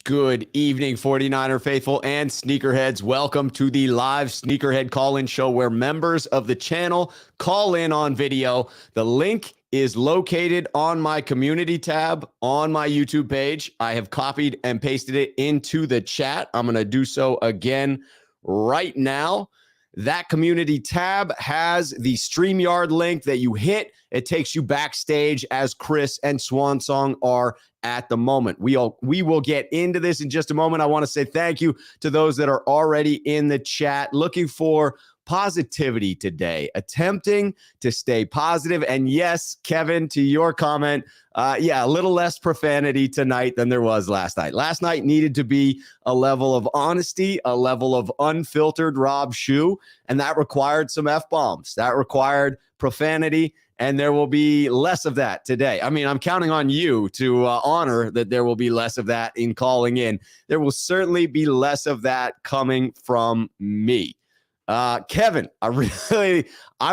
Good evening, 49er faithful and sneakerheads. Welcome to the live Sneakerhead call-in show where members of the channel call in on video. The link is located on my community tab on my YouTube page. I have copied and pasted it into the chat. I'm going to do so again right now. That community tab has the StreamYard link that you hit. It takes you backstage as Chris and Swansong are at the moment. We will get into this in just a moment. I want to say thank you to those that are already in the chat, looking for positivity today, attempting to stay positive. And yes, Kevin, to your comment, a little less profanity tonight than there was last night. Last night needed to be a level of honesty, a level of unfiltered Rob Schuh, and that required some F-bombs. That required profanity, and there will be less of that today. I mean, I'm counting on you to honor that there will be less of that in calling in. There will certainly be less of that coming from me. Kevin, I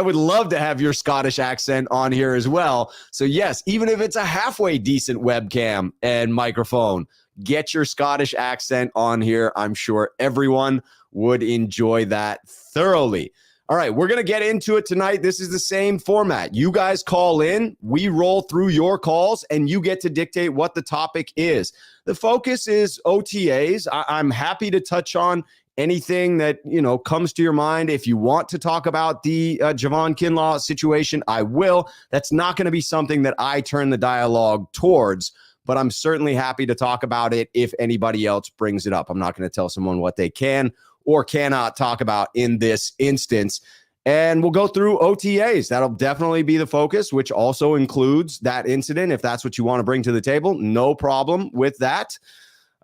would love to have your Scottish accent on here as well. So yes, even if it's a halfway decent webcam and microphone, get your Scottish accent on here. I'm sure everyone would enjoy that thoroughly. All right, we're going to get into it tonight. This is the same format. You guys call in, we roll through your calls, and you get to dictate what the topic is. The focus is OTAs. I'm happy to touch on anything that, comes to your mind. If you want to talk about the Javon Kinlaw situation, I will. That's not going to be something that I turn the dialogue towards, but I'm certainly happy to talk about it if anybody else brings it up. I'm not going to tell someone what they can or cannot talk about in this instance. And we'll go through OTAs. That'll definitely be the focus, which also includes that incident. If that's what you want to bring to the table, no problem with that.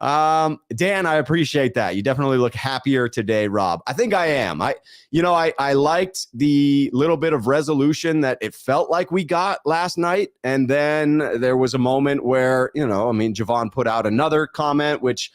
Dan, I appreciate that. You definitely look happier today, Rob. I think I am. I liked the little bit of resolution that it felt like we got last night. And then there was a moment where, Javon put out another comment, which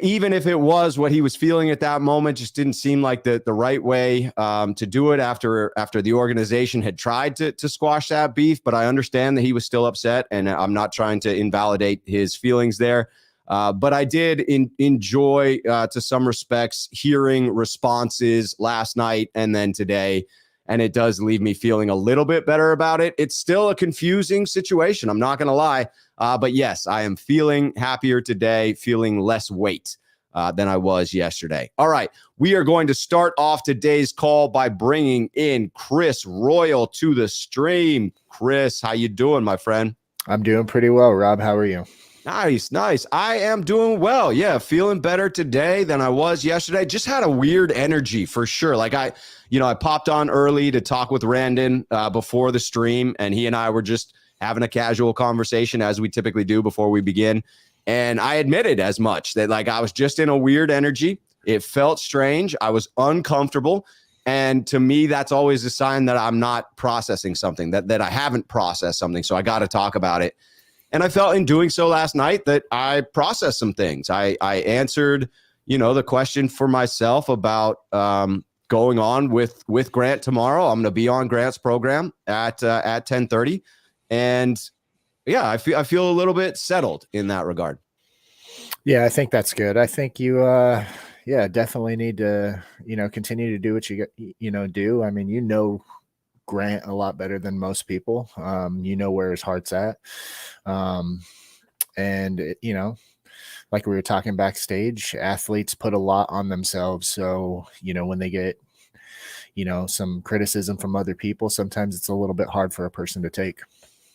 even if it was what he was feeling at that moment, just didn't seem like the right way to do it after the organization had tried to squash that beef. But I understand that he was still upset, and I'm not trying to invalidate his feelings there. But I did enjoy, to some respects, hearing responses last night and then today. And it does leave me feeling a little bit better about it. It's still a confusing situation, I'm not going to lie. But yes, I am feeling happier today, feeling less weight than I was yesterday. All right, we are going to start off today's call by bringing in Chris Royal to the stream. Chris, how you doing, my friend? I'm doing pretty well, Rob. How are you? Nice. I am doing well. Yeah, feeling better today than I was yesterday. Just had a weird energy for sure. Like I popped on early to talk with Randon before the stream, and he and I were just having a casual conversation as we typically do before we begin. And I admitted as much that I was just in a weird energy. It felt strange. I was uncomfortable. And to me, that's always a sign that I'm not processing something, that I haven't processed something. So I got to talk about it. And I felt in doing so last night that I processed some things. I answered, the question for myself about going on with Grant tomorrow. I'm going to be on Grant's program at 10:30. And yeah, I feel a little bit settled in that regard. Yeah, I think that's good. I think you, definitely need to, continue to do what you do. I mean, Grant a lot better than most people. Where his heart's at. Like we were talking backstage, athletes put a lot on themselves. So, when they get, some criticism from other people, sometimes it's a little bit hard for a person to take.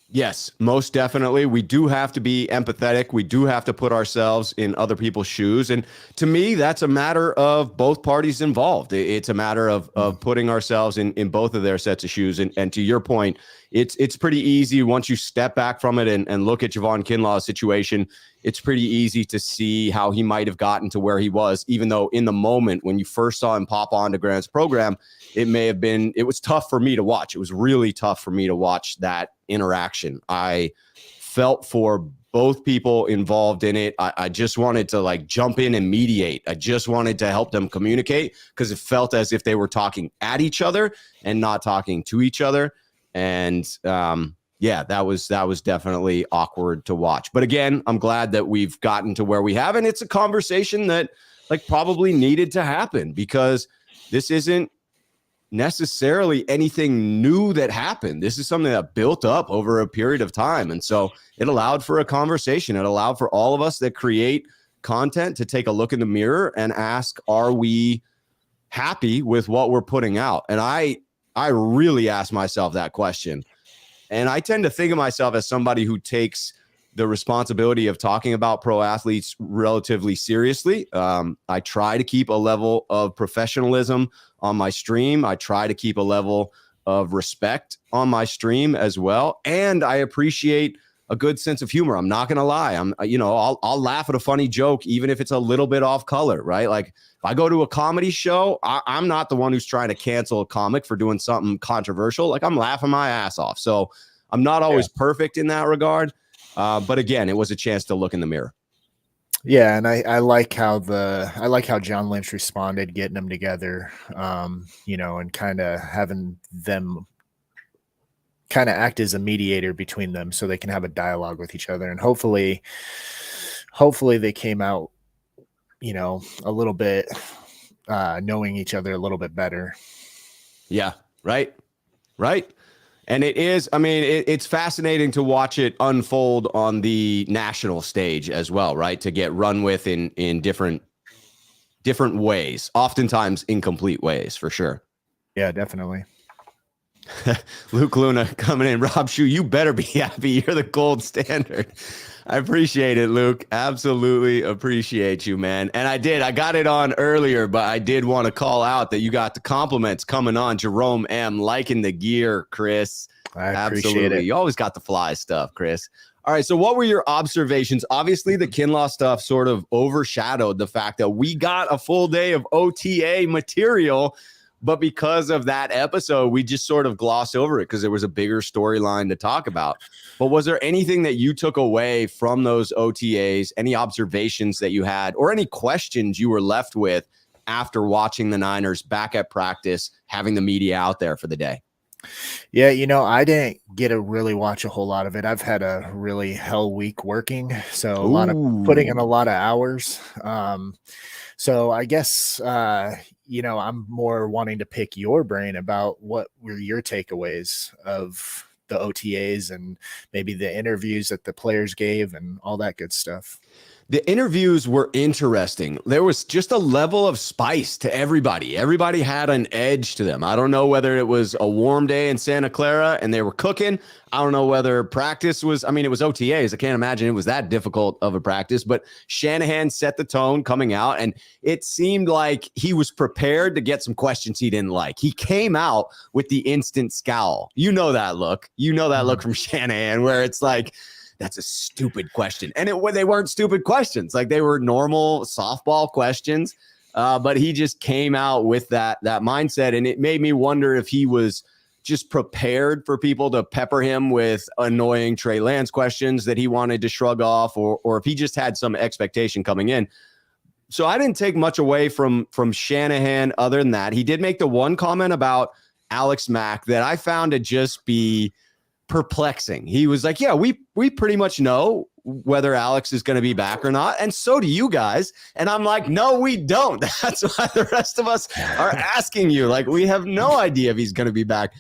Yes, most definitely. We do have to be empathetic. We do have to put ourselves in other people's shoes. And to me, that's a matter of both parties involved. It's a matter of putting ourselves in both of their sets of shoes. And to your point, it's pretty easy once you step back from it and look at Javon Kinlaw's situation. It's pretty easy to see how he might have gotten to where he was, even though in the moment when you first saw him pop onto Grant's program, it was tough for me to watch. It was really tough for me to watch that interaction. I felt for both people involved in it. I just wanted to jump in and mediate. I just wanted to help them communicate because it felt as if they were talking at each other and not talking to each other. And Yeah, that was definitely awkward to watch. But again, I'm glad that we've gotten to where we have, and it's a conversation that like probably needed to happen because this isn't necessarily anything new that happened. This is something that built up over a period of time. And so it allowed for a conversation. It allowed for all of us that create content to take a look in the mirror and ask, are we happy with what we're putting out? And I really asked myself that question. And I tend to think of myself as somebody who takes the responsibility of talking about pro athletes relatively seriously. I try to keep a level of professionalism on my stream. I try to keep a level of respect on my stream as well. And I appreciate a good sense of humor. I'm not going to lie. I'll laugh at a funny joke, even if it's a little bit off color, right? Like if I go to a comedy show, I'm not the one who's trying to cancel a comic for doing something controversial. Like I'm laughing my ass off. So I'm not always perfect in that regard. But again, it was a chance to look in the mirror. Yeah, and I like how John Lynch responded, getting them together, and kind of having them kind of act as a mediator between them so they can have a dialogue with each other. And hopefully they came out, a little bit knowing each other a little bit better. Yeah, right. And it is, it's fascinating to watch it unfold on the national stage as well, right? To get run with in different ways, oftentimes incomplete ways, for sure. Yeah, definitely. Luke Luna coming in. Rob Schuh, you better be happy. You're the gold standard. I appreciate it, Luke. Absolutely appreciate you, man. And I got it on earlier, but I did want to call out that you got the compliments coming on. Jerome M. liking the gear, Chris. I appreciate it. You always got the fly stuff, Chris. All right, so what were your observations? Obviously, the Kinlaw stuff sort of overshadowed the fact that we got a full day of OTA material. But because of that episode, we just sort of glossed over it because there was a bigger storyline to talk about. But was there anything that you took away from those OTAs, any observations that you had, or any questions you were left with after watching the Niners back at practice, having the media out there for the day? Yeah, I didn't get to really watch a whole lot of it. I've had a really hell week working, so putting in a lot of hours. So I guess, I'm more wanting to pick your brain about what were your takeaways of the OTAs and maybe the interviews that the players gave and all that good stuff. The interviews were interesting. There was just a level of spice to everybody. Everybody had an edge to them. I don't know whether it was a warm day in Santa Clara and they were cooking. I don't know whether practice was, it was OTAs. I can't imagine it was that difficult of a practice, but Shanahan set the tone coming out and it seemed like he was prepared to get some questions he didn't like. He came out with the instant scowl. You know that look. From Shanahan where it's like, that's a stupid question. And they weren't stupid questions. Like they were normal softball questions. But he just came out with that mindset. And it made me wonder if he was just prepared for people to pepper him with annoying Trey Lance questions that he wanted to shrug off, or if he just had some expectation coming in. So I didn't take much away from Shanahan other than that. He did make the one comment about Alex Mack that I found to just be perplexing. He was like, yeah, we pretty much know whether Alex is going to be back or not. And so do you guys. And I'm like, no, we don't. That's why the rest of us are asking you. Like, we have no idea if he's going to be back.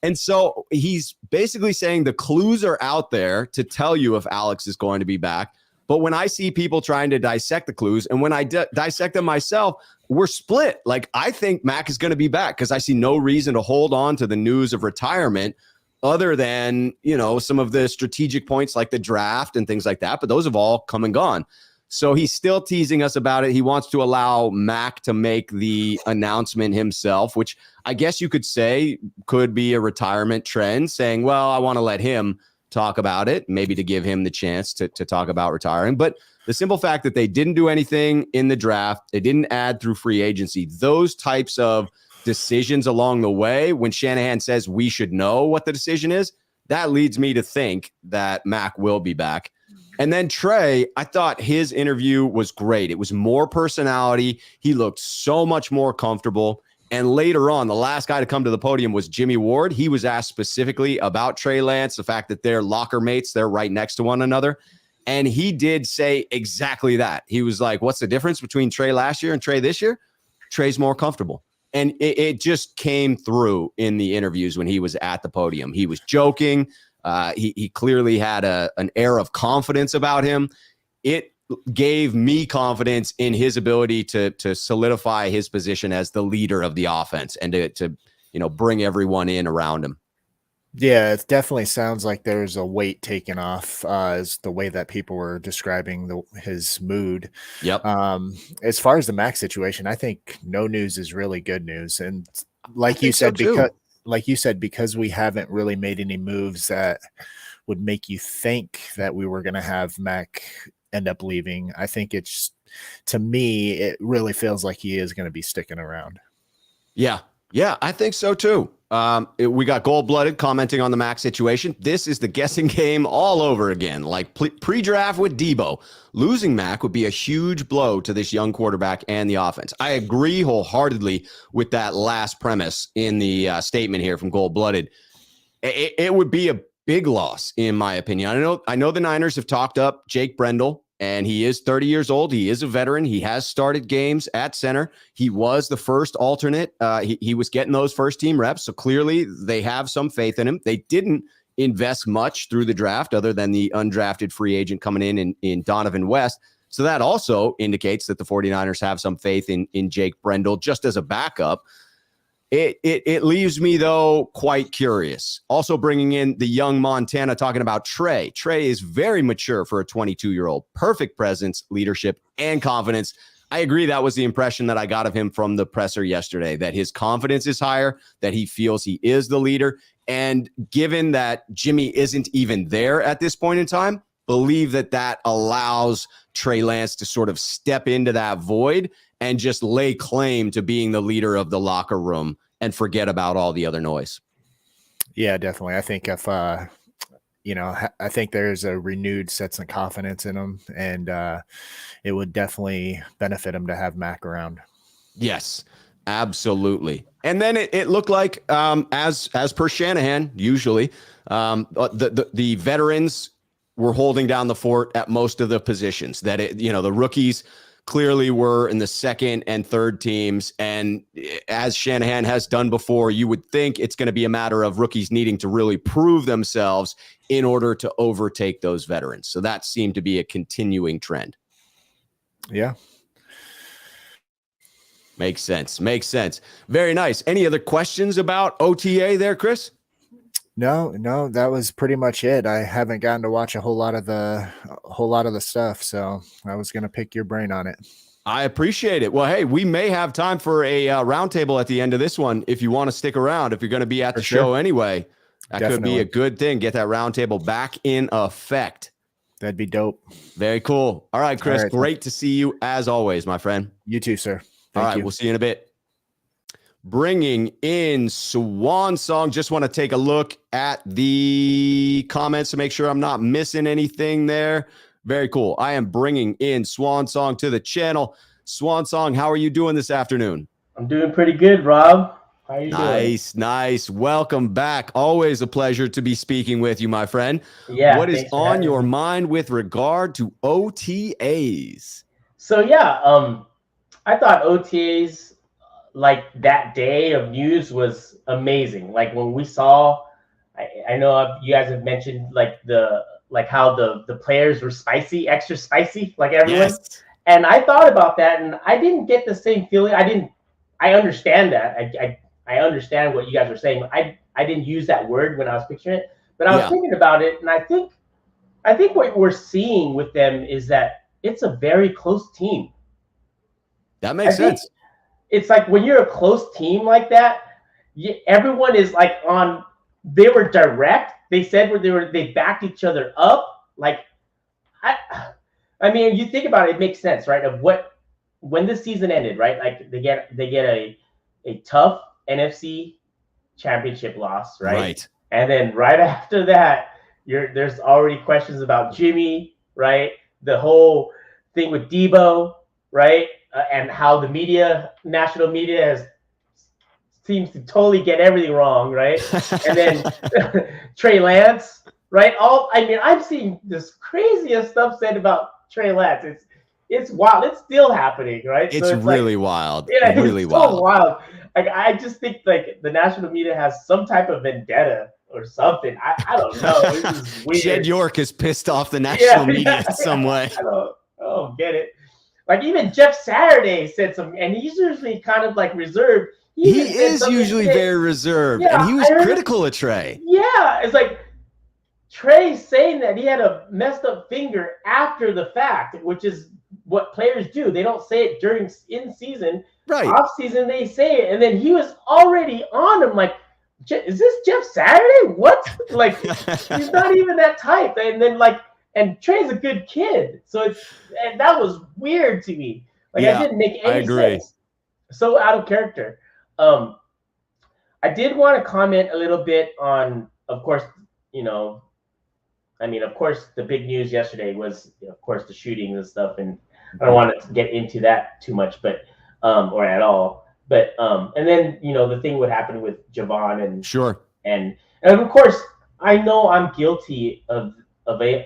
And so he's basically saying the clues are out there to tell you if Alex is going to be back. But when I see people trying to dissect the clues and when I dissect them myself, we're split. Like, I think Mac is going to be back because I see no reason to hold on to the news of retirement other than, some of the strategic points like the draft and things like that. But those have all come and gone. So he's still teasing us about it. He wants to allow Mac to make the announcement himself, which I guess you could say could be a retirement trend, saying, well, I want to let him talk about it, maybe to give him the chance to talk about retiring. But the simple fact that they didn't do anything in the draft, they didn't add through free agency, those types of decisions along the way, when Shanahan says we should know what the decision is, that leads me to think that Mac will be back. And then Trey, I thought his interview was great. It was more personality. He looked so much more comfortable. And later on, the last guy to come to the podium was Jimmy Ward. He was asked specifically about Trey Lance, the fact that they're locker mates, they're right next to one another. And he did say exactly that. He was like, what's the difference between Trey last year and Trey this year? Trey's more comfortable. And it just came through in the interviews when he was at the podium. He was joking. He clearly had an air of confidence about him. It gave me confidence in his ability to solidify his position as the leader of the offense and to bring everyone in around him. Yeah, it definitely sounds like there's a weight taken off, is the way that people were describing his mood. Yep. As far as the Max situation, I think no news is really good news. And like you said, because we haven't really made any moves that would make you think that we were going to have Mac end up leaving, I think to me, it really feels like he is going to be sticking around. Yeah, I think so too. We got Gold-Blooded commenting on the Mac situation. This is the guessing game all over again. Like pre-draft with Debo, losing Mac would be a huge blow to this young quarterback and the offense. I agree wholeheartedly with that last premise in the statement here from Gold-Blooded. It would be a big loss, in my opinion. I know the Niners have talked up Jake Brendel, and he is 30 years old. He is a veteran. He has started games at center. He was the first alternate. He was getting those first team reps. So clearly they have some faith in him. They didn't invest much through the draft other than the undrafted free agent coming in Donovan West. So that also indicates that the 49ers have some faith in Jake Brendel just as a backup. It leaves me, though, quite curious. Also bringing in the young Montana, talking about Trey. Trey is very mature for a 22-year-old. Perfect presence, leadership, and confidence. I agree that was the impression that I got of him from the presser yesterday, that his confidence is higher, that he feels he is the leader. And given that Jimmy isn't even there at this point in time, believe that allows Trey Lance to sort of step into that void and just lay claim to being the leader of the locker room and forget about all the other noise. Yeah, definitely. I think if, I think there's a renewed sense of confidence in him, and it would definitely benefit him to have Mac around. Yes, absolutely. And then it looked like, as per Shanahan, usually, the veterans were holding down the fort at most of the positions. That the rookies clearly were in the second and third teams. And as Shanahan has done before, you would think it's going to be a matter of rookies needing to really prove themselves in order to overtake those veterans. So that seemed to be a continuing trend. Yeah. Makes sense. Very nice. Any other questions about OTA there, Chris? No, that was pretty much it. I haven't gotten to watch a whole lot of the stuff, so I was going to pick your brain on it. I appreciate it. Well, hey, we may have time for a roundtable at the end of this one if you want to stick around. If you're going to be at the show anyway, that could be a good thing. Get that roundtable back in effect. That'd be dope. Very cool. All right, Chris, great to see you as always, my friend. You too, sir. All right, we'll see you in a bit. Bringing in Swan Song. Just want to take a look at the comments to make sure I'm not missing anything there. Very cool. I am bringing in Swan Song to the channel. Swan Song, how are you doing this afternoon? I'm doing pretty good, Rob. How are you doing? Nice. Welcome back. Always a pleasure to be speaking with you, my friend. Yeah. What is on your mind with regard to OTAs? So, I thought OTAs, like that day of news, was amazing. Like when we saw, I know you guys have mentioned how the players were extra spicy, like everyone. Yes. And I thought about that, and I didn't get the same feeling. I understand that. I understand what you guys are saying. I didn't use that word when I was picturing it, but I was thinking about it, and I think what we're seeing with them is that it's a very close team. That makes sense. It's like when you're a close team like that, everyone is like on. They were direct. They said they backed each other up. Like, I mean, you think about it, it makes sense, right? When the season ended, right? Like they get a tough NFC championship loss, right? Right. And then right after that, there's already questions about Jimmy, right? The whole thing with Debo, right? And how the national media has seems to totally get everything wrong, right? And then Trey Lance, right? I'm seeing this craziest stuff said about Trey Lance. It's wild. It's still happening, right? It's really wild. Yeah, really it's so wild. wild. Like, I just think like the national media has some type of vendetta or something. I don't know. It's just weird. Jed York is pissed off the national media in some way. I don't get it. Like, even Jeff Saturday said something, and he's usually kind of like reserved. He is usually very reserved, Yeah, and he was critical of Trey. Yeah, it's like Trey saying that he had a messed up finger after the fact, which is what players do. They don't say it during in season. Right. Off season, they say it, and then he was already on him. Like, is this Jeff Saturday? What? Like, he's not even that type. And then and Trey's a good kid, so and that was weird to me. Like, yeah, I didn't make any sense. So out of character. I did want to comment a little bit on, of course, of course, the big news yesterday was, of course, the shootings and stuff, and I don't want to get into that too much, but or at all. But and then the thing would happen with Javon and sure, and of course I know I'm guilty of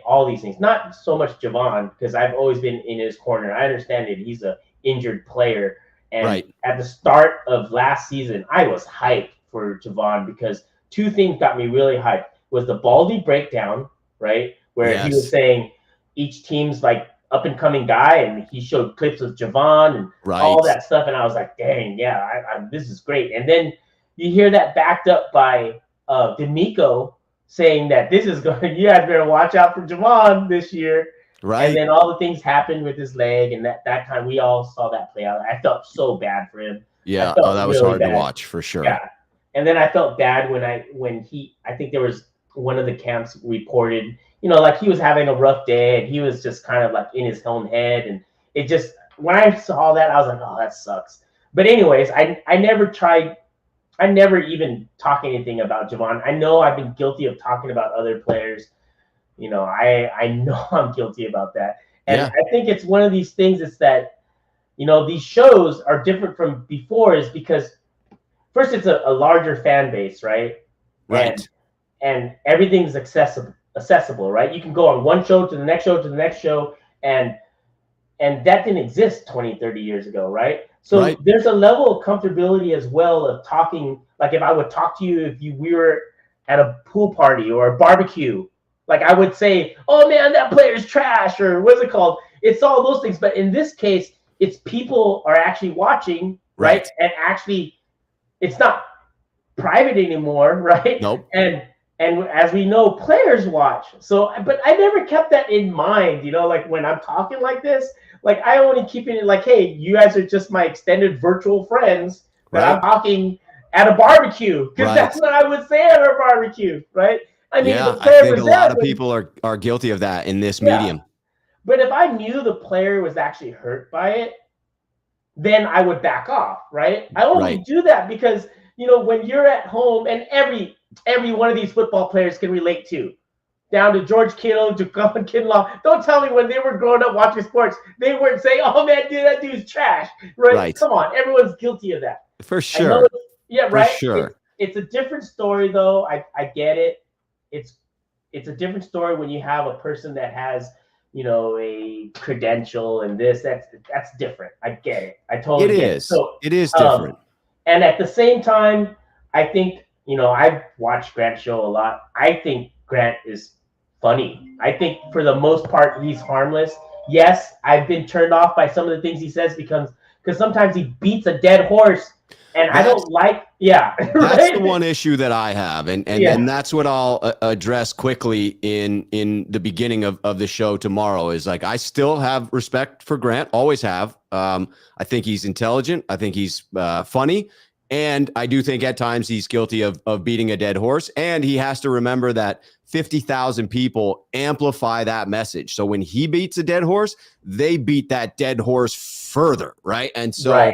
all these things. Not so much Javon, because I've always been in his corner. I understand that he's an injured player, and at the start of last season, I was hyped for Javon because two things got me really hyped. Was the Baldy breakdown, right, where he was saying each team's like up and coming guy, and he showed clips of Javon and all that stuff, and I was like, dang, yeah, this is great. And then you hear that backed up by D'Amico saying that this is going, you guys better watch out for Javon this year. Right. And then all the things happened with his leg, and that time we all saw that play out. I felt so bad for him. Yeah, that was really hard to watch for sure. Yeah. And then I felt bad when I think there was one of the camps reported, like he was having a rough day and he was just kind of like in his own head. And it just, when I saw that, I was like, oh, that sucks. But anyways, I never even talk anything about Javon. I know I've been guilty of talking about other players. I know I'm guilty about that. And I think it's one of these things is that, these shows are different from before is because first it's a larger fan base, right? Right. And everything's accessible, right? You can go on one show to the next show to the next show, and that didn't exist 20, 30 years ago, right? So there's a level of comfortability as well of talking. Like if I would talk to you we were at a pool party or a barbecue, like I would say, oh man, that player's trash, or what's it called? It's all those things. But in this case, it's people are actually watching, right? And actually, it's not private anymore, right? Nope. And as we know, players watch. So, but I never kept that in mind, like when I'm talking like this, like I only keep it like, hey, you guys are just my extended virtual friends that I'm talking at a barbecue, because that's what I would say at a barbecue, right? I mean, I think a lot of people are guilty of that in this medium. But if I knew the player was actually hurt by it, then I would back off, right? I only do that because, when you're at home, and every one of these football players can relate to, down to George Kittle, to Colin Kinlaw. Don't tell me when they were growing up watching sports, they weren't saying, oh man, dude, that dude's trash, right? Come on, everyone's guilty of that. For sure. Right? For sure. It's a different story, though. I get it. It's a different story when you have a person that has, a credential and this. That's different. I get it. I totally get it. So it is different. And at the same time, I think, I've watched Grant's show a lot. I think Grant is funny. I think for the most part, he's harmless. Yes, I've been turned off by some of the things he says because sometimes he beats a dead horse. And I don't like, That's the one issue that I have. And that's what I'll address quickly in the beginning of the show tomorrow is like, I still have respect for Grant, always have. I think he's intelligent. I think he's funny. And I do think at times he's guilty of beating a dead horse. And he has to remember that 50,000 people amplify that message. So when he beats a dead horse, they beat that dead horse further, right? And so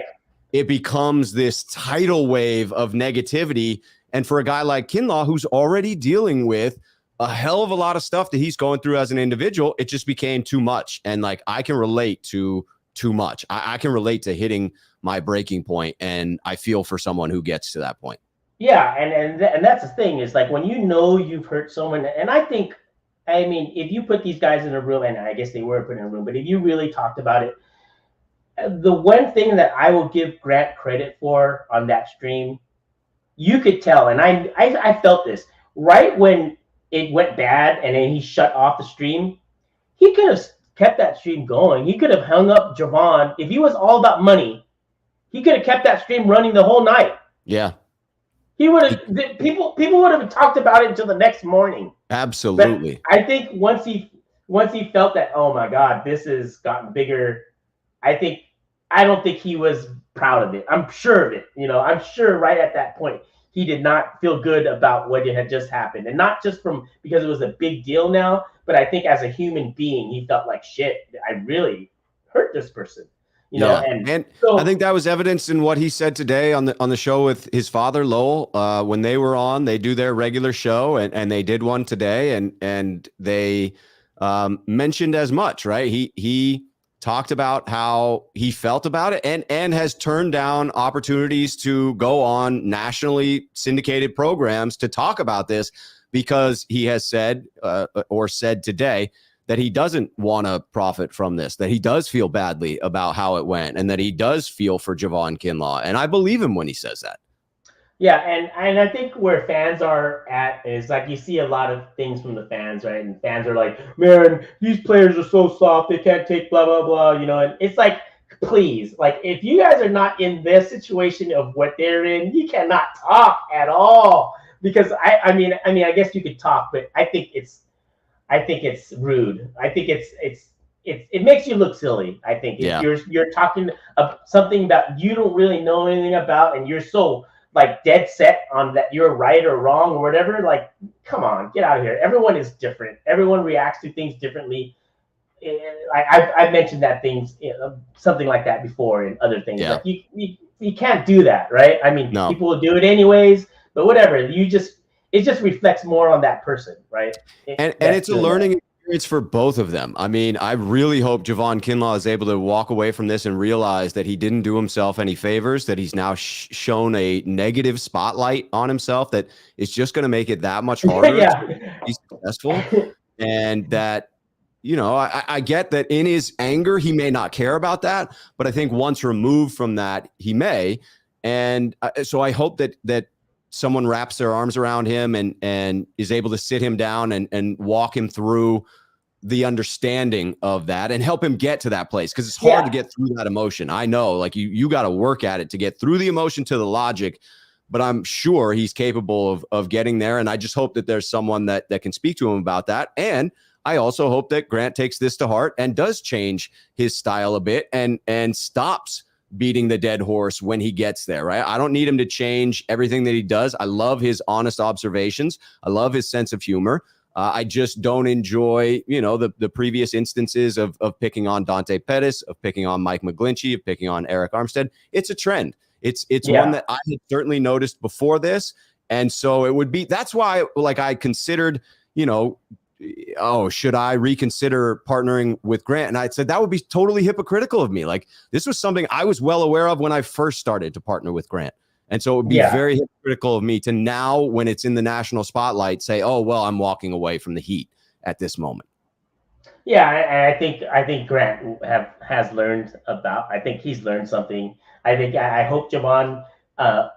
it becomes this tidal wave of negativity. And for a guy like Kinlaw, who's already dealing with a hell of a lot of stuff that he's going through as an individual, it just became too much. And like, I can relate to too much. I can relate to hitting my breaking point, and I feel for someone who gets to that point. Yeah, and that's the thing is like when you know you've hurt someone, and I think, I mean, if you put these guys in a room, and I guess they were put in a room, but if you really talked about it, the one thing that I will give Grant credit for on that stream, you could tell, and I felt this right when it went bad, and then he shut off the stream. He could have kept that stream going. He could have hung up Javon if he was all about money. He could have kept that stream running the whole night. Yeah. He would have people would have talked about it until the next morning. Absolutely. But I think once he felt that, oh my God, this has gotten bigger, I don't think he was proud of it. I'm sure of it. You know, I'm sure right at that point he did not feel good about what had just happened, and not just because it was a big deal now, but I think as a human being, he felt like shit. I really hurt this person. You know, and so, I think that was evidenced in what he said today on the show with his father Lowell. When they were on, they do their regular show, and they did one today, and they mentioned as much, right? He talked about how he felt about it, and has turned down opportunities to go on nationally syndicated programs to talk about this, because he has said today that he doesn't want to profit from this, that he does feel badly about how it went, and that he does feel for Javon Kinlaw. And I believe him when he says that. Yeah, and I think where fans are at is like you see a lot of things from the fans, right? And fans are like, man, these players are so soft, they can't take blah, blah, blah, you know, and it's like, please, like if you guys are not in this situation of what they're in, you cannot talk at all. Because I mean, I guess you could talk, but I think it's rude. I think it makes you look silly. I think if you're talking of something that you don't really know anything about, and you're so like dead set on that you're right or wrong or whatever, like, come on, get out of here. Everyone is different. Everyone reacts to things differently. I've mentioned that things, something like that before, and other things. Yeah. Like you can't do that, right? I mean, people will do it anyways, but whatever. It just reflects more on that person, right? And it's a learning experience for both of them. I mean, I really hope Javon Kinlaw is able to walk away from this and realize that he didn't do himself any favors, that he's now shown a negative spotlight on himself that is just going to make it that much harder to be successful. And that, you know, I get that in his anger, he may not care about that, but I think once removed from that, he may. And so I hope that someone wraps their arms around him and is able to sit him down and walk him through the understanding of that and help him get to that place. Cause it's hard to get through that emotion. I know, like you got to work at it to get through the emotion to the logic, but I'm sure he's capable of getting there. And I just hope that there's someone that can speak to him about that. And I also hope that Grant takes this to heart and does change his style a bit and stops beating the dead horse when he gets there, right? I don't need him to change everything that he does. I love his honest observations. I love his sense of humor. I just don't enjoy, you know, the previous instances of picking on Dante Pettis, of picking on Mike McGlinchey, of picking on Eric Armstead. It's a trend. It's one that I had certainly noticed before this. And so it would be, that's why like I considered, you know, oh, should I reconsider partnering with Grant? And I said, that would be totally hypocritical of me. Like this was something I was well aware of when I first started to partner with Grant. And so it would be very hypocritical of me to now, when it's in the national spotlight, say, oh, well, I'm walking away from the heat at this moment. Yeah. And I think Grant has learned I think he's learned something. I hope Javon, I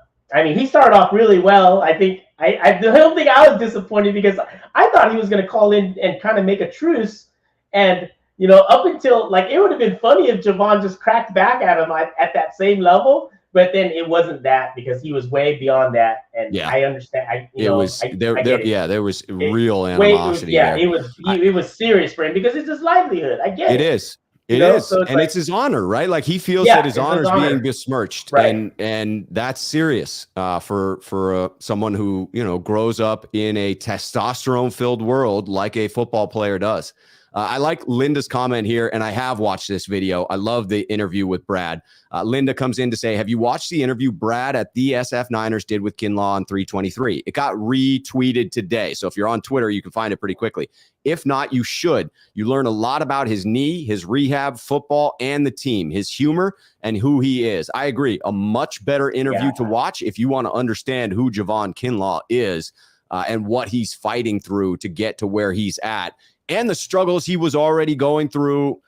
mean, he started off really well. I don't think I was disappointed because I thought he was going to call in and kind of make a truce. And, you know, up until like, it would have been funny if Javon just cracked back at him at that same level. But then it wasn't that because he was way beyond that. And I understand. There was real animosity. It was serious for him because it's his livelihood. I get it. It is. It is, so and it's his honor, right? Like he feels that his honor is being besmirched, right? And that's serious for someone who, you know, grows up in a testosterone-filled world like a football player does. I like Linda's comment here, and I have watched this video. I love the interview with Brad. Linda comes in to say, have you watched the interview Brad at the SF Niners did with Kinlaw on 323? It got retweeted today. So if you're on Twitter, you can find it pretty quickly. If not, you should. You learn a lot about his knee, his rehab, football, and the team, his humor, and who he is. I agree. A much better interview to watch if you want to understand who Javon Kinlaw is and what he's fighting through to get to where he's at, and the struggles he was already going through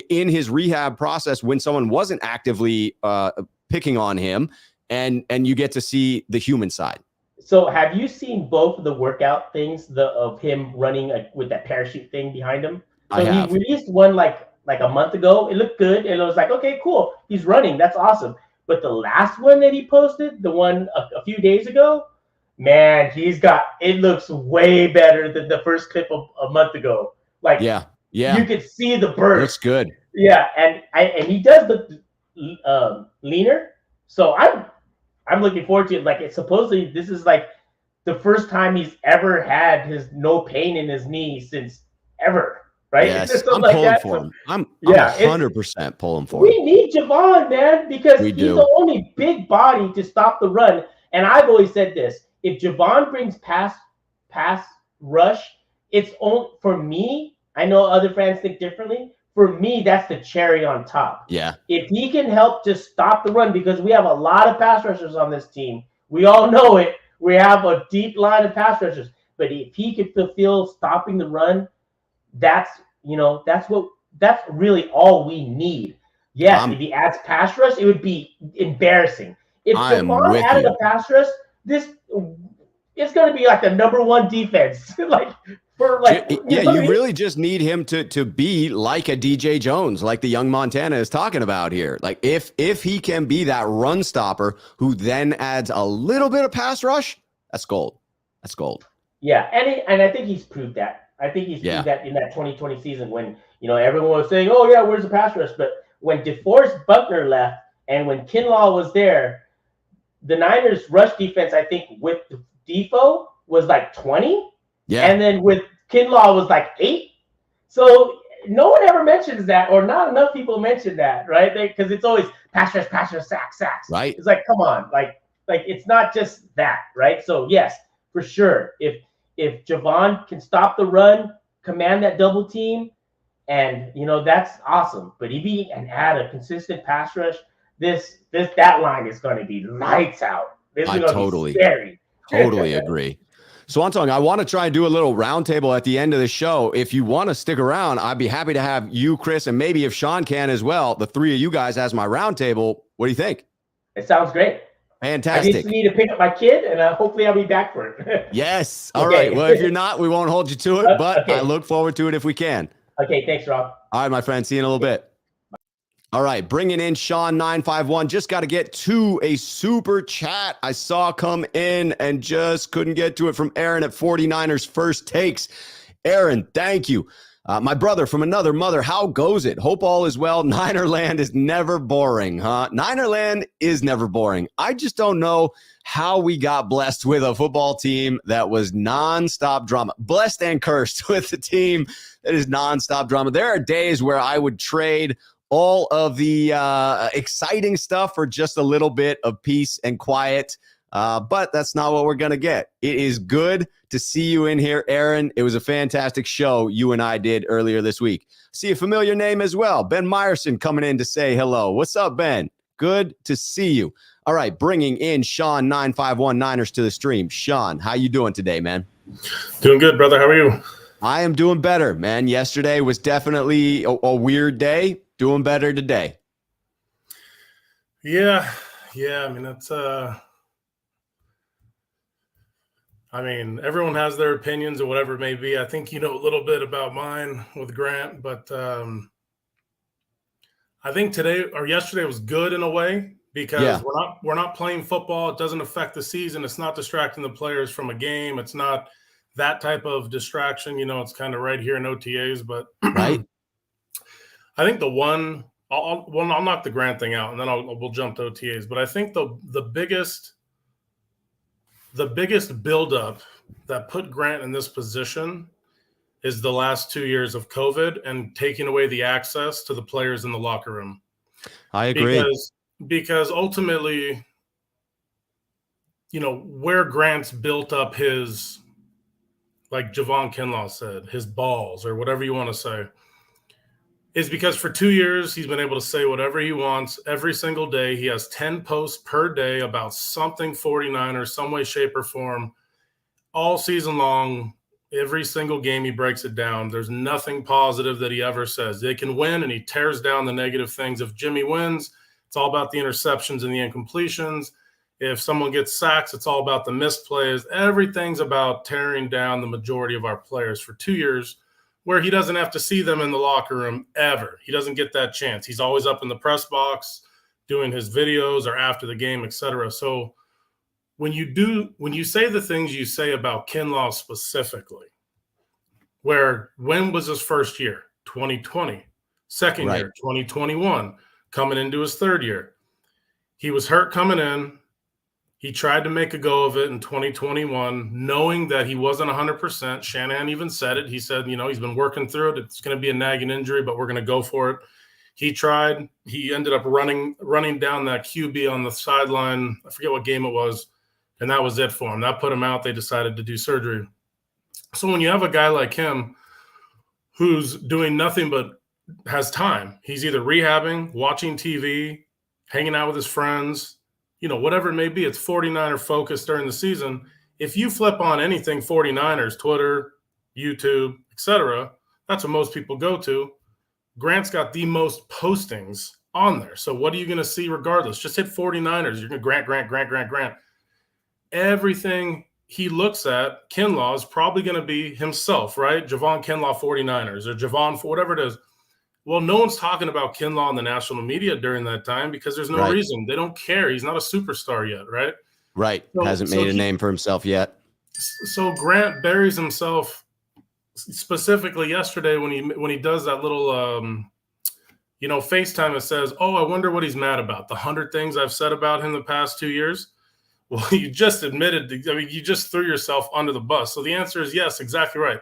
in his rehab process when someone wasn't actively picking on him, and you get to see the human side. So have you seen both of the workout things of him running with that parachute thing behind him? So I have. He released one like a month ago. It looked good. And it was like, okay, cool. He's running. That's awesome. But the last one that he posted, the one a few days ago, man, it looks way better than the first clip of a month ago. Like, yeah, you could see the burst. Looks good. Yeah, and he does look leaner. So I'm looking forward to it. Like, it's supposedly this is like the first time he's ever had no pain in his knee since ever. Right? Yes, I'm like pulling for him. I'm 100% pulling for him. We need Javon, man, because he's the only big body to stop the run. And I've always said this: if Javon brings pass rush, it's only for me. I know other fans think differently. For me, that's the cherry on top. Yeah. If he can help just stop the run, because we have a lot of pass rushers on this team. We all know it. We have a deep line of pass rushers. But if he could fulfill stopping the run, that's really all we need. Yes, if he adds pass rush, it would be embarrassing. If Javon added a pass rush, it's going to be like the #1 defense. You really just need him to be like a DJ Jones, like the young Montana is talking about here. Like if he can be that run stopper who then adds a little bit of pass rush, that's gold. That's gold. Yeah, and I think he's proved that. I think he's proved that in that 2020 season when everyone was saying, "Oh yeah, where's the pass rush?" But when DeForest Buckner left and when Kinlaw was there, the Niners' rush defense, I think, with Defo was like 20. Yeah. And then with Kinlaw was like 8. So no one ever mentions that, or not enough people mention that, right? Because it's always pass rush, sacks. Right. It's like, come on, like it's not just that, right? So yes, for sure. If Javon can stop the run, command that double team, and that's awesome. But if he can add a consistent pass rush, that line is going to be lights out. This is going to be scary. Totally agree. So, Antong, I want to try and do a little roundtable at the end of the show. If you want to stick around, I'd be happy to have you, Chris, and maybe if Sean can as well, the three of you guys as my roundtable. What do you think? It sounds great. Fantastic. I just need to pick up my kid, and hopefully I'll be back for it. Yes. All right. Well, if you're not, we won't hold you to it, but I look forward to it if we can. Okay. Thanks, Rob. All right, my friend. See you in a little bit. All right, bringing in Sean951. Just got to get to a super chat I saw come in and just couldn't get to it from Aaron at 49ers First Takes. Aaron, thank you. My brother from another mother, how goes it? Hope all is well. Ninerland is never boring, huh? Ninerland is never boring. I just don't know how we got blessed with a football team that was nonstop drama. Blessed and cursed with a team that is nonstop drama. There are days where I would trade all of the exciting stuff for just a little bit of peace and quiet. But that's not what we're going to get. It is good to see you in here, Aaron. It was a fantastic show you and I did earlier this week. See a familiar name as well. Ben Meyerson coming in to say hello. What's up, Ben? Good to see you. All right, bringing in Sean951 Niners to the stream. Sean, how you doing today, man? Doing good, brother. How are you? I am doing better, man. Yesterday was definitely a weird day. Doing better today. Yeah. I mean, that's everyone has their opinions or whatever it may be. I think you know a little bit about mine with Grant, but I think today or yesterday was good in a way because we're not playing football. It doesn't affect the season. It's not distracting the players from a game. It's not that type of distraction. It's kind of right here in OTAs, but right. I think the one I'll knock the Grant thing out and then we'll jump to OTAs. But I think the biggest buildup that put Grant in this position is the last 2 years of COVID and taking away the access to the players in the locker room. I agree. Because ultimately, you know, where Grant's built up his, like Javon Kinlaw said, his balls or whatever you want to say, is because for 2 years he's been able to say whatever he wants every single day. He has 10 posts per day about something 49ers, some way, shape, or form, all season long. Every single game he breaks it down. There's nothing positive that he ever says. They can win, and he tears down the negative things. If Jimmy wins, it's all about the interceptions and the incompletions. If someone gets sacks, it's all about the missed plays. Everything's about tearing down the majority of our players for 2 years, where he doesn't have to see them in the locker room ever. He doesn't get that chance. He's always up in the press box doing his videos or after the game, etc. So when you say the things you say about Kinlaw specifically, when was his first year? 2020. Second year, 2021, coming into his third year. He was hurt coming in. He tried to make a go of it in 2021, knowing that he wasn't 100%. Shanahan even said it. He said, you know, he's been working through it. It's going to be a nagging injury, but we're going to go for it. He tried. He ended up running down that QB on the sideline. I forget what game it was, and that was it for him. That put him out. They decided to do surgery. So when you have a guy like him who's doing nothing but has time, he's either rehabbing, watching TV, hanging out with his friends, you know, whatever it may be, it's 49er focused during the season. If you flip on anything 49ers, Twitter, YouTube, etc., that's what most people go to. Grant's got the most postings on there. So what are you going to see regardless? Just hit 49ers. You're going to Grant. Everything he looks at, Kinlaw, is probably going to be himself, right? Javon Kinlaw 49ers or Javon, for whatever it is. Well, no one's talking about Kinlaw in the national media during that time because there's no reason. They don't care. He's not a superstar yet, right? Right. Hasn't made a name for himself yet. So Grant buries himself specifically yesterday when he does that little FaceTime that says, "Oh, I wonder what he's mad about. The 100 things I've said about him the past 2 years." Well, you just you just threw yourself under the bus. So the answer is yes, exactly right.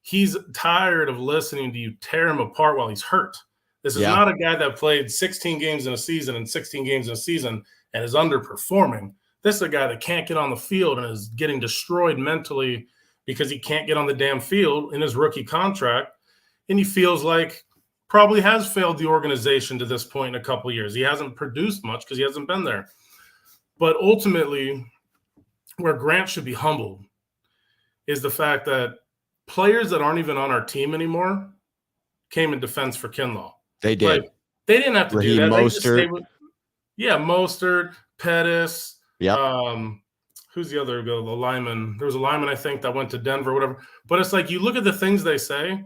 He's tired of listening to you tear him apart while he's hurt. This is not a guy that played 16 games in a season and 16 games in a season and is underperforming. This is a guy that can't get on the field and is getting destroyed mentally because he can't get on the damn field in his rookie contract. And he feels like probably has failed the organization to this point in a couple of years. He hasn't produced much because he hasn't been there. But ultimately, where Grant should be humbled is the fact that players that aren't even on our team anymore came in defense for Kinlaw. They did. Like, they didn't have to do that. Mostert. Mostert, Pettis. Yeah. Who's the other the lineman? There was a lineman, I think, that went to Denver, whatever. But it's like you look at the things they say.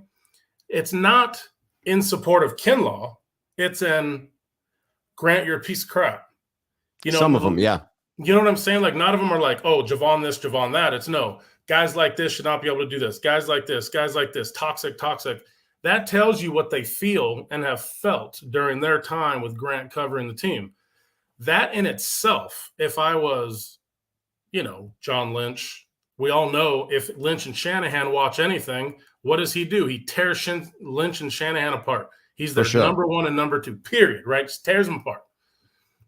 It's not in support of Kinlaw. It's in Grant, you're a piece of crap. You know, some of them, yeah. You know what I'm saying? Like, none of them are like, oh, Javon this, Javon that. It's no. Guys like this should not be able to do this. Guys like this, toxic. That tells you what they feel and have felt during their time with Grant covering the team. That in itself, if I was, John Lynch, we all know if Lynch and Shanahan watch anything, what does he do? He tears Lynch and Shanahan apart. He's their number one and number two, period, right? Just tears them apart.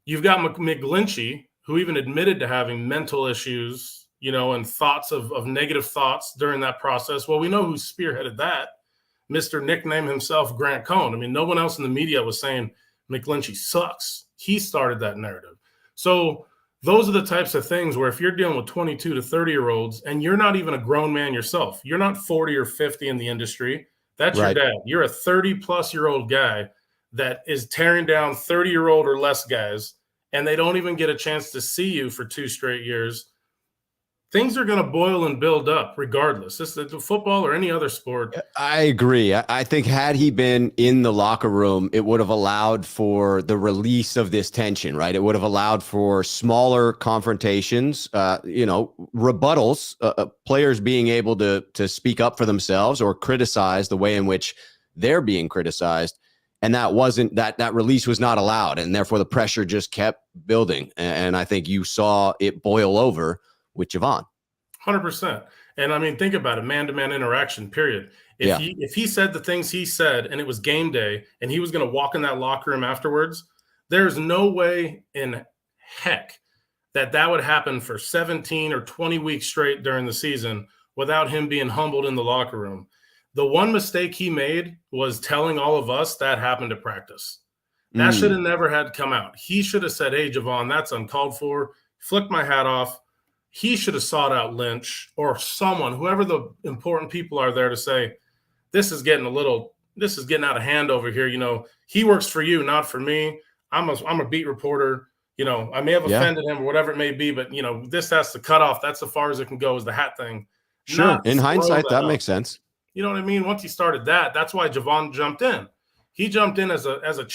You've got McGlinchey, who even admitted to having mental issues, and thoughts of negative thoughts during that process. Well, we know who spearheaded that. Mr. Nickname himself, Grant Cohn. I mean, no one else in the media was saying McGlinchey sucks. He started that narrative. So those are the types of things where if you're dealing with 22 to 30-year-olds and you're not even a grown man yourself, you're not 40 or 50 in the industry, that's your dad. You're a 30-plus-year-old guy that is tearing down 30-year-old or less guys, and they don't even get a chance to see you for 2 straight years. Things are going to boil and build up regardless. This is football or any other sport. I agree. I think had he been in the locker room, it would have allowed for the release of this tension, right? It would have allowed for smaller confrontations, rebuttals, players being able to speak up for themselves or criticize the way in which they're being criticized. And that release was not allowed. And therefore the pressure just kept building. And I think you saw it boil over with Javon. 100%. And I mean, think about it, man-to-man interaction, period. If he said the things he said and it was game day and he was going to walk in that locker room afterwards, there's no way in heck that would happen for 17 or 20 weeks straight during the season without him being humbled in the locker room. The one mistake he made was telling all of us that happened at practice. That should have never had come out. He should have said, hey, Javon, that's uncalled for. Flicked my hat off. He should have sought out Lynch or someone, whoever the important people are there, to say, this is getting out of hand over here. You know, he works for you, not for me. I'm a beat reporter. You know, I may have offended him or whatever it may be, but, you know, this has to cut off. That's as far as it can go, is the hat thing. Sure. In hindsight, that makes sense. You know what I mean? Once he started that, that's why Javon jumped in. He jumped in as a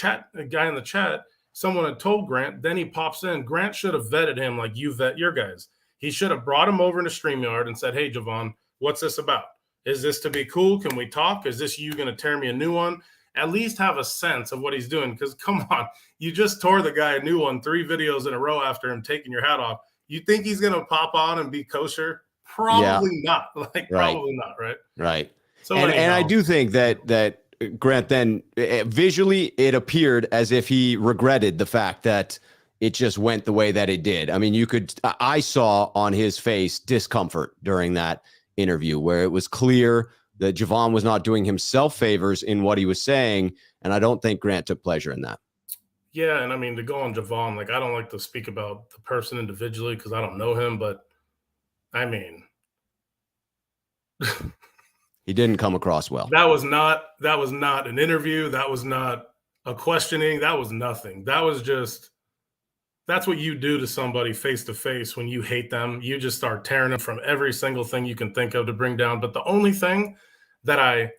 guy in the chat. Someone had told Grant, then he pops in. Grant should have vetted him like you vet your guys. He should have brought him over into StreamYard and said, hey, Javon, what's this about? Is this to be cool? Can we talk? Is this you going to tear me a new one? At least have a sense of what he's doing. Because come on, you just tore the guy a new one 3 videos in a row after him taking your hat off. You think he's going to pop on and be kosher? Probably not. Probably not, right? Right. So and I do think that Grant, then visually it appeared as if he regretted the fact that it just went the way that it did. I mean, I saw on his face discomfort during that interview where it was clear that Javon was not doing himself favors in what he was saying. And I don't think Grant took pleasure in that. Yeah. And I mean, to go on Javon, like, I don't like to speak about the person individually because I don't know him, but I mean, he didn't come across well. That was not an interview. That was not a questioning. That was nothing. That was just, that's what you do to somebody face to face when you hate them. You just start tearing them from every single thing you can think of to bring down. But the only thing that I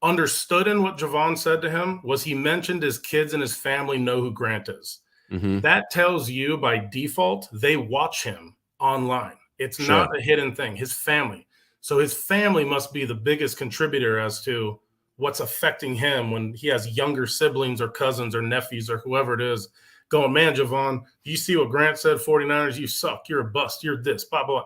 understood in what Javon said to him was he mentioned his kids and his family know who Grant is. Mm-hmm. That tells you by default, they watch him online. It's not a hidden thing. His family. So his family must be the biggest contributor as to what's affecting him when he has younger siblings or cousins or nephews or whoever it is going, man, Javon, you see what Grant said, 49ers, you suck. You're a bust. You're this, blah, blah,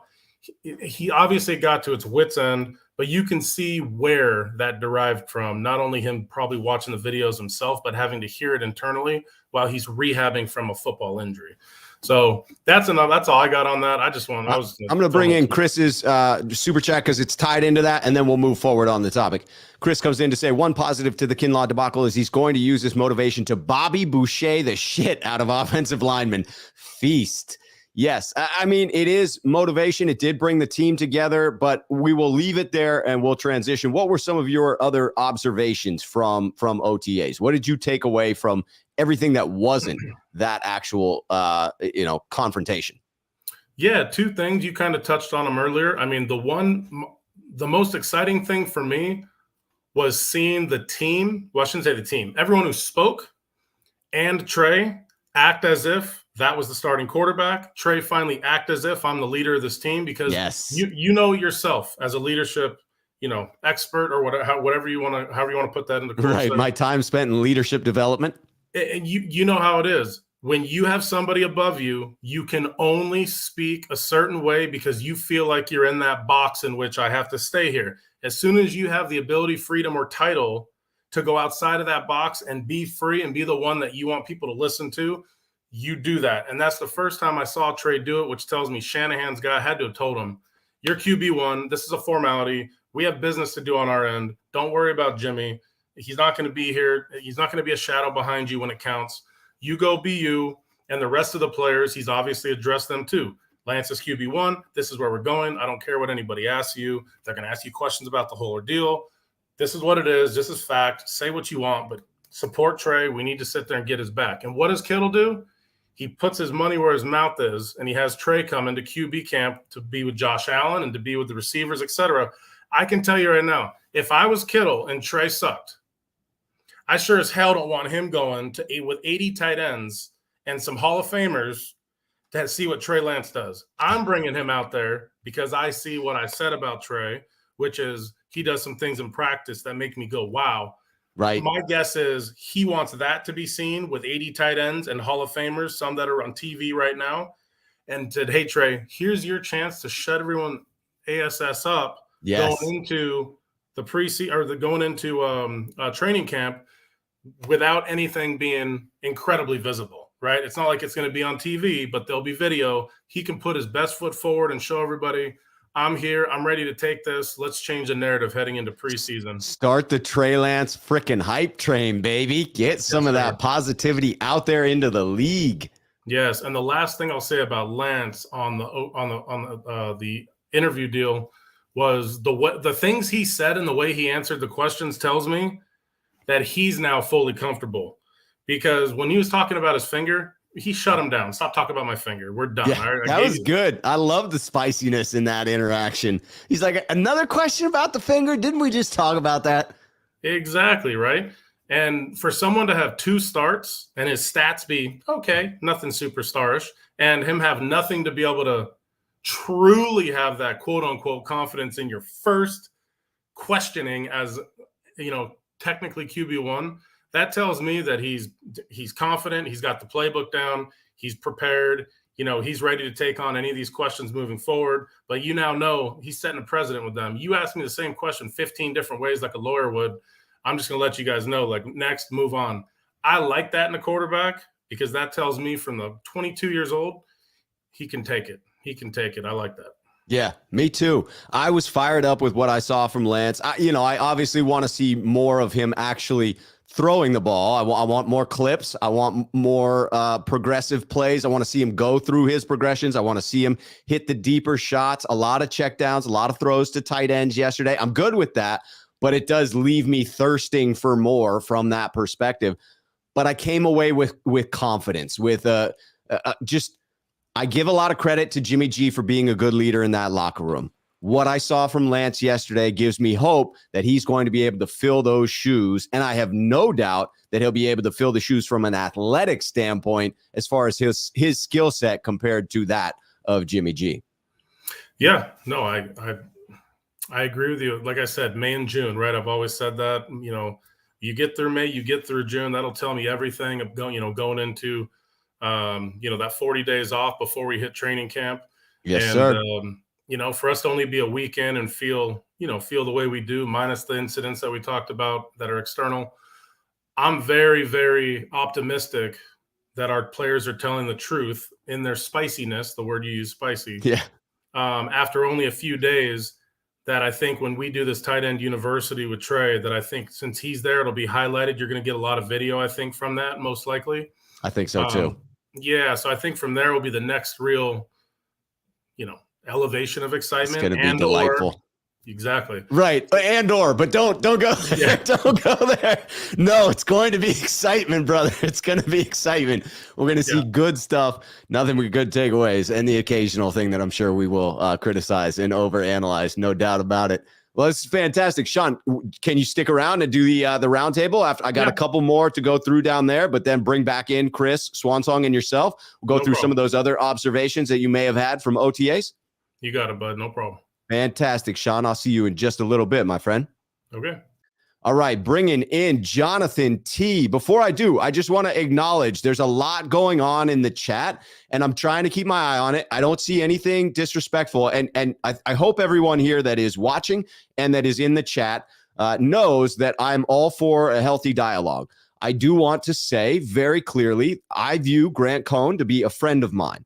blah. He obviously got to its wit's end, but you can see where that derived from. Not only him probably watching the videos himself, but having to hear it internally while he's rehabbing from a football injury. So that's enough. That's all I got on that. I'm going to bring in Chris's super chat because it's tied into that, and then we'll move forward on the topic. Chris comes in to say one positive to the Kinlaw debacle is he's going to use this motivation to Bobby Boucher the shit out of offensive linemen. Feast. Yes, I mean, it is motivation. It did bring the team together, but we will leave it there and we'll transition. What were some of your other observations from OTAs? What did you take away from everything that wasn't that actual, confrontation? Yeah, 2 things. You kind of touched on them earlier. I mean, the most exciting thing for me was seeing the team. Well, I shouldn't say the team. Everyone who spoke and Trey act as if that was the starting quarterback. Trey finally act as if I'm the leader of this team because you know yourself as a leadership, expert or whatever, however you want to put that into right. My time spent in leadership development. And you know how it is. When you have somebody above you, you can only speak a certain way because you feel like you're in that box in which I have to stay here. As soon as you have the ability, freedom, or title to go outside of that box and be free and be the one that you want people to listen to, you do that. And that's the first time I saw Trey do it, which tells me Shanahan's guy had to have told him, you're QB1. This is a formality. We have business to do on our end. Don't worry about Jimmy. He's not going to be here. He's not going to be a shadow behind you when it counts. You go be you. And the rest of the players, he's obviously addressed them too. Lance is QB1. This is where we're going. I don't care what anybody asks you. They're going to ask you questions about the whole ordeal. This is what it is. This is fact. Say what you want, but support Trey. We need to sit there and get his back. And what does Kittle do? He puts his money where his mouth is, and he has Trey come into QB camp to be with Josh Allen and to be with the receivers, etc. I can tell you right now, if I was Kittle and Trey sucked, I sure as hell don't want him going with 80 tight ends and some Hall of Famers to see what Trey Lance does. I'm bringing him out there because I see what I said about Trey, which is he does some things in practice that make me go, wow. Right. My guess is he wants that to be seen with 80 tight ends and Hall of Famers, some that are on TV right now, and said, hey, Trey, here's your chance to shut everyone ASS up Yes. going into the going into training camp without anything being incredibly visible, right? It's not like it's going to be on TV, but there'll be video. He can put his best foot forward and show everybody, I'm here. I'm ready to take this. Let's change the narrative heading into preseason. Start the Trey Lance freaking hype train, baby. Get some of that positivity out there into the league. Yes, and the last thing I'll say about Lance on the interview deal was the things he said and the way he answered the questions tells me that he's now fully comfortable. Because when he was talking about his finger, he shut him down. Stop talking about my finger. We're done. Yeah, that was good. I love the spiciness in that interaction. He's like, another question about the finger? Didn't we just talk about that? Exactly, right? And for someone to have 2 starts and his stats be, okay, nothing superstarish, and him have nothing to be able to truly have that quote-unquote confidence in your first questioning as, technically QB1, that tells me that he's confident. He's got the playbook down. He's prepared. He's ready to take on any of these questions moving forward. But you now know he's setting a precedent with them. You ask me the same question 15 different ways like a lawyer would. I'm just going to let you guys know, like, next, move on. I like that in a quarterback because that tells me from the 22 years old, he can take it. He can take it. I like that. Yeah, me too. I was fired up with what I saw from Lance. I obviously want to see more of him actually throwing the ball. I want more clips. I want more progressive plays. I want to see him go through his progressions. I want to see him hit the deeper shots, a lot of checkdowns, a lot of throws to tight ends yesterday. I'm good with that, but it does leave me thirsting for more from that perspective. But I came away with confidence, with I give a lot of credit to Jimmy G for being a good leader in that locker room. What I saw from Lance yesterday gives me hope that he's going to be able to fill those shoes. And I have no doubt that he'll be able to fill the shoes from an athletic standpoint as far as his skill set compared to that of Jimmy G. Yeah, no, I agree with you. Like I said, May and June, right? I've always said that, you get through May, you get through June. That'll tell me everything of going into that 40 days off before we hit training camp. Yes, sir. For us to only be a weekend and feel the way we do, minus the incidents that we talked about that are external, I'm very, very optimistic that our players are telling the truth in their spiciness, the word you use, spicy. Yeah. After only a few days, that I think when we do this tight end university with Trey, that I think since he's there, it'll be highlighted. You're going to get a lot of video, I think, from that, most likely. I think so too. Yeah, so I think from there will be the next real, elevation of excitement. It's going to be delightful. Exactly. Right. But don't go there. Yeah. Don't go there. No, it's going to be excitement, brother. It's going to be excitement. We're going to see good stuff, nothing but good takeaways, and the occasional thing that I'm sure we will criticize and overanalyze, no doubt about it. Well, this is fantastic. Sean, can you stick around and do the roundtable? After I got a couple more to go through down there, but then bring back in Chris, Swansong, and yourself. We'll go through some of those other observations that you may have had from OTAs. You got it, bud. No problem. Fantastic, Sean. I'll see you in just a little bit, my friend. Okay. All right, bringing in Jonathan T. Before I do, I just want to acknowledge there's a lot going on in the chat, and I'm trying to keep my eye on it. I don't see anything disrespectful, and I hope everyone here that is watching and that is in the chat knows that I'm all for a healthy dialogue. I do want to say very clearly, I view Grant Cohn to be a friend of mine.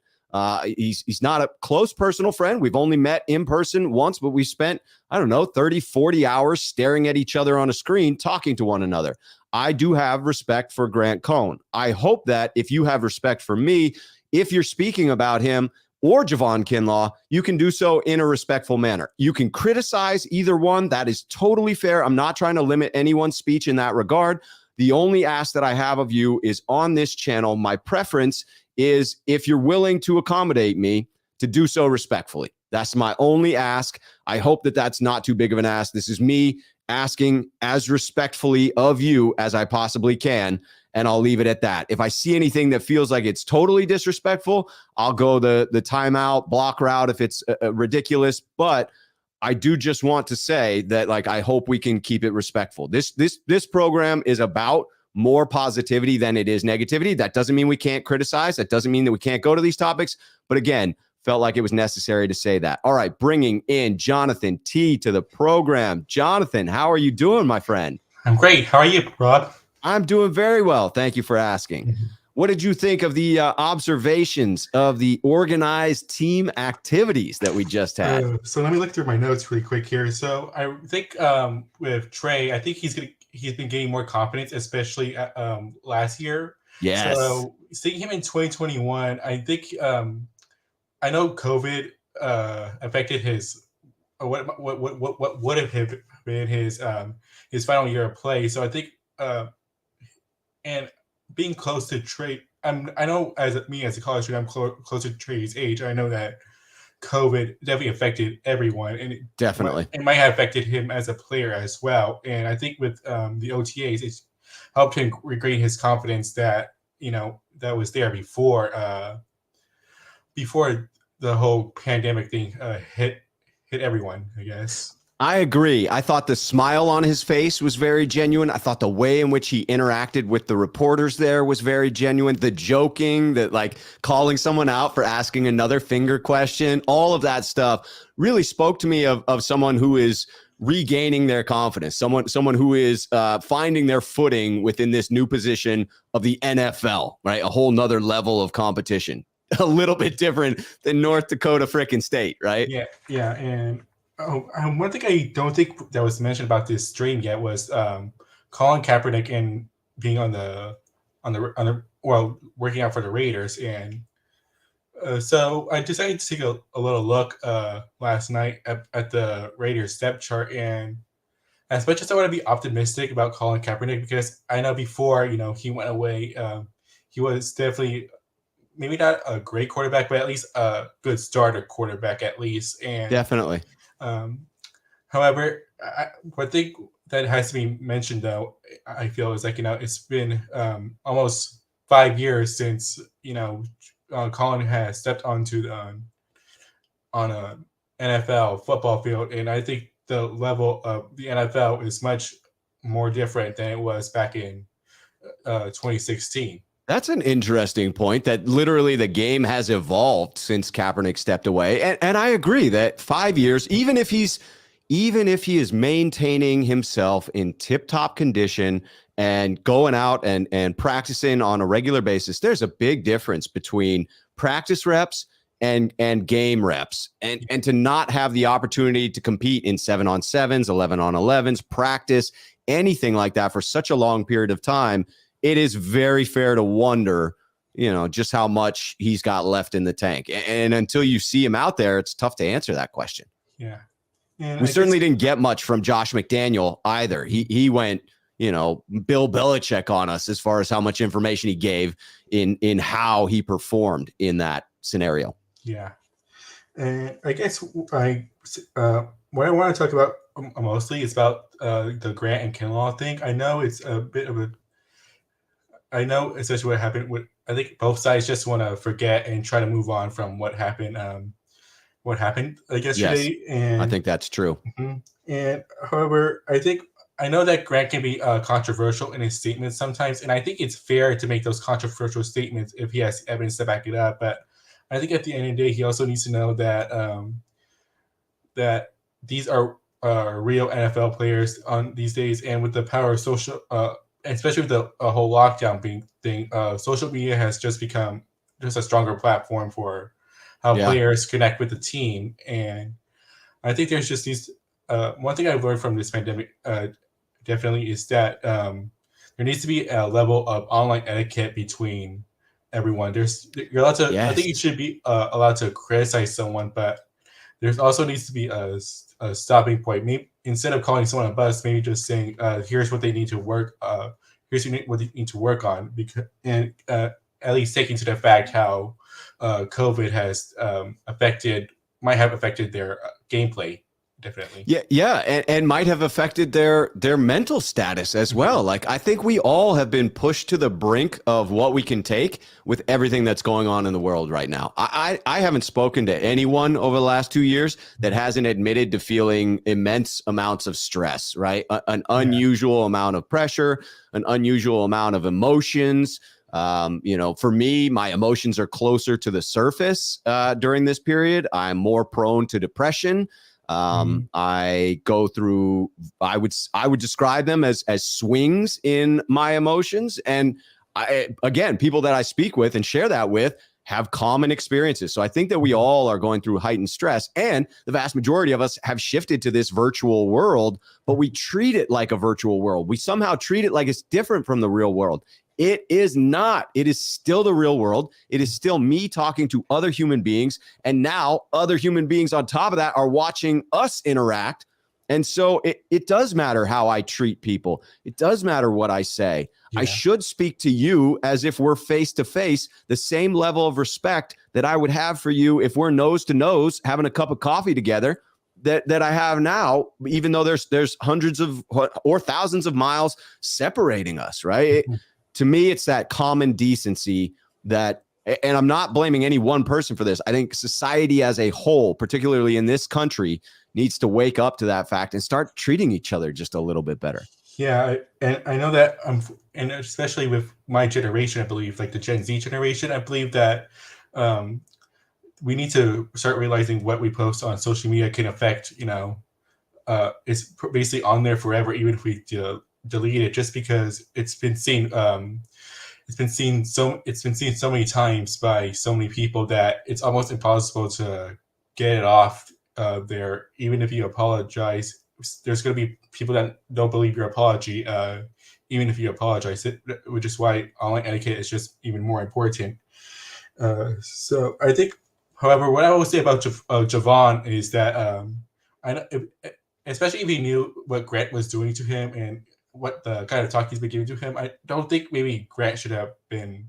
He's not a close personal friend. We've only met in person once, but we spent, 30, 40 hours staring at each other on a screen, talking to one another. I do have respect for Grant Cohn. I hope that if you have respect for me, if you're speaking about him or Javon Kinlaw, you can do so in a respectful manner. You can criticize either one. That is totally fair. I'm not trying to limit anyone's speech in that regard. The only ask that I have of you is on this channel, my preference is if you're willing to accommodate me, to do so respectfully. That's my only ask. I hope that that's not too big of an ask. This is me asking as respectfully of you as I possibly can, and I'll leave it at that. If I see anything that feels like it's totally disrespectful, I'll go the timeout block route if it's ridiculous. But I do just want to say that, I hope we can keep it respectful. This program is about more positivity than it is negativity. That doesn't mean we can't criticize. That doesn't mean that we can't go to these topics. But again, felt like it was necessary to say that. All right, bringing in Jonathan T to the program. Jonathan, how are you doing, my friend? I'm great. How are you, Rob? I'm doing very well. Thank you for asking. What did you think of the observations of the organized team activities that we just had? So let me look through my notes really quick here. So I think with Trey, I think he's been gaining more confidence, especially last year. Yes. So seeing him in 2021, I think I know COVID affected his what would have been his final year of play. So I think and being close to Trey, I know as a college student, I'm closer to Trey's age. I know that COVID definitely affected everyone, and it might have affected him as a player as well. And I think with the OTAs, it's helped him regain his confidence that that was there before the whole pandemic thing hit everyone, I guess. I agree. I thought the smile on his face was very genuine. I thought the way in which he interacted with the reporters there was very genuine. The joking, that like calling someone out for asking another finger question, all of that stuff really spoke to me of someone who is regaining their confidence, someone who is finding their footing within this new position of the NFL, right? A whole nother level of competition, a little bit different than North Dakota frickin' State, right? Yeah. And one thing I don't think that was mentioned about this stream yet was Colin Kaepernick and being on the working out for the Raiders, and so I decided to take a little look last night at the Raiders depth chart, and as much as I want to be optimistic about Colin Kaepernick, because I know before he went away, he was definitely maybe not a great quarterback, but at least a good starter quarterback at least, and definitely. However, one thing that has to be mentioned, though, I feel is like it's been almost 5 years since Colin has stepped onto on a NFL football field, and I think the level of the NFL is much more different than it was back in 2016. That's an interesting point, that literally the game has evolved since Kaepernick stepped away. And I agree that 5 years, even if he is maintaining himself in tip-top condition and going out and practicing on a regular basis, there's a big difference between practice reps and game reps. And to not have the opportunity to compete in 7-on-7s, 11-on-11s, practice, anything like that for such a long period of time, it is very fair to wonder, just how much he's got left in the tank. And until you see him out there, it's tough to answer that question. Yeah. We certainly didn't get much from Josh McDaniel either. He went, Bill Belichick on us as far as how much information he gave in how he performed in that scenario. Yeah. And I guess what I want to talk about mostly is about the Grant and Kinlaw thing. I know it's a bit of I know especially what happened with, I think both sides just want to forget and try to move on from what happened yesterday. Yes, and I think that's true. Mm-hmm. And however, I know that Grant can be controversial in his statements sometimes, and I think it's fair to make those controversial statements if he has evidence to back it up. But I think at the end of the day, he also needs to know that that these are real NFL players on these days, and with the power of social, especially with the whole lockdown thing, social media has just become just a stronger platform for how players connect with the team. And I think there's just these one thing I've learned from this pandemic definitely is that there needs to be a level of online etiquette between everyone. You're allowed to, I think you should be allowed to criticize someone, but there's also needs to be a stopping point. Maybe instead of calling someone a bust, maybe just saying, here's what they need to work, here's what they need to work on, because and at least taking to the fact how COVID has might have affected their gameplay. Definitely. Yeah, and might have affected their mental status as well. Like, I think we all have been pushed to the brink of what we can take with everything that's going on in the world right now. I haven't spoken to anyone over the last 2 years that hasn't admitted to feeling immense amounts of stress, right? An unusual amount of pressure, an unusual amount of emotions. For me, my emotions are closer to the surface during this period. I'm more prone to depression. I go through, I would describe them as swings in my emotions. And again, people that I speak with and share that with have common experiences. So I think that we all are going through heightened stress, and the vast majority of us have shifted to this virtual world, but we treat it like a virtual world. We somehow treat it like it's different from the real world. It is not. It is still the real world. It is still me talking to other human beings. And now other human beings on top of that are watching us interact. And so it does matter how I treat people. It does matter what I say. Yeah. I should speak to you as if we're face to face, the same level of respect that I would have for you if we're nose to nose having a cup of coffee together that I have now, even though there's hundreds of or thousands of miles separating us, right? To me, it's that common decency that, and I'm not blaming any one person for this. I think society as a whole, particularly in this country, needs to wake up to that fact and start treating each other just a little bit better. Yeah, and I know that, and especially with my generation, I believe, like the Gen Z generation, I believe that we need to start realizing what we post on social media can affect, it's basically on there forever, even if we delete it, just because it's been seen so many times by so many people that it's almost impossible to get it off there. Even if you apologize, there's going to be people that don't believe your apology, even if you apologize, which is why online etiquette is just even more important. So I think, however, what I will say about Javon is that I know, especially if he knew what Grant was doing to him and what the kind of talk he's been giving to him, I don't think maybe Grant should have been.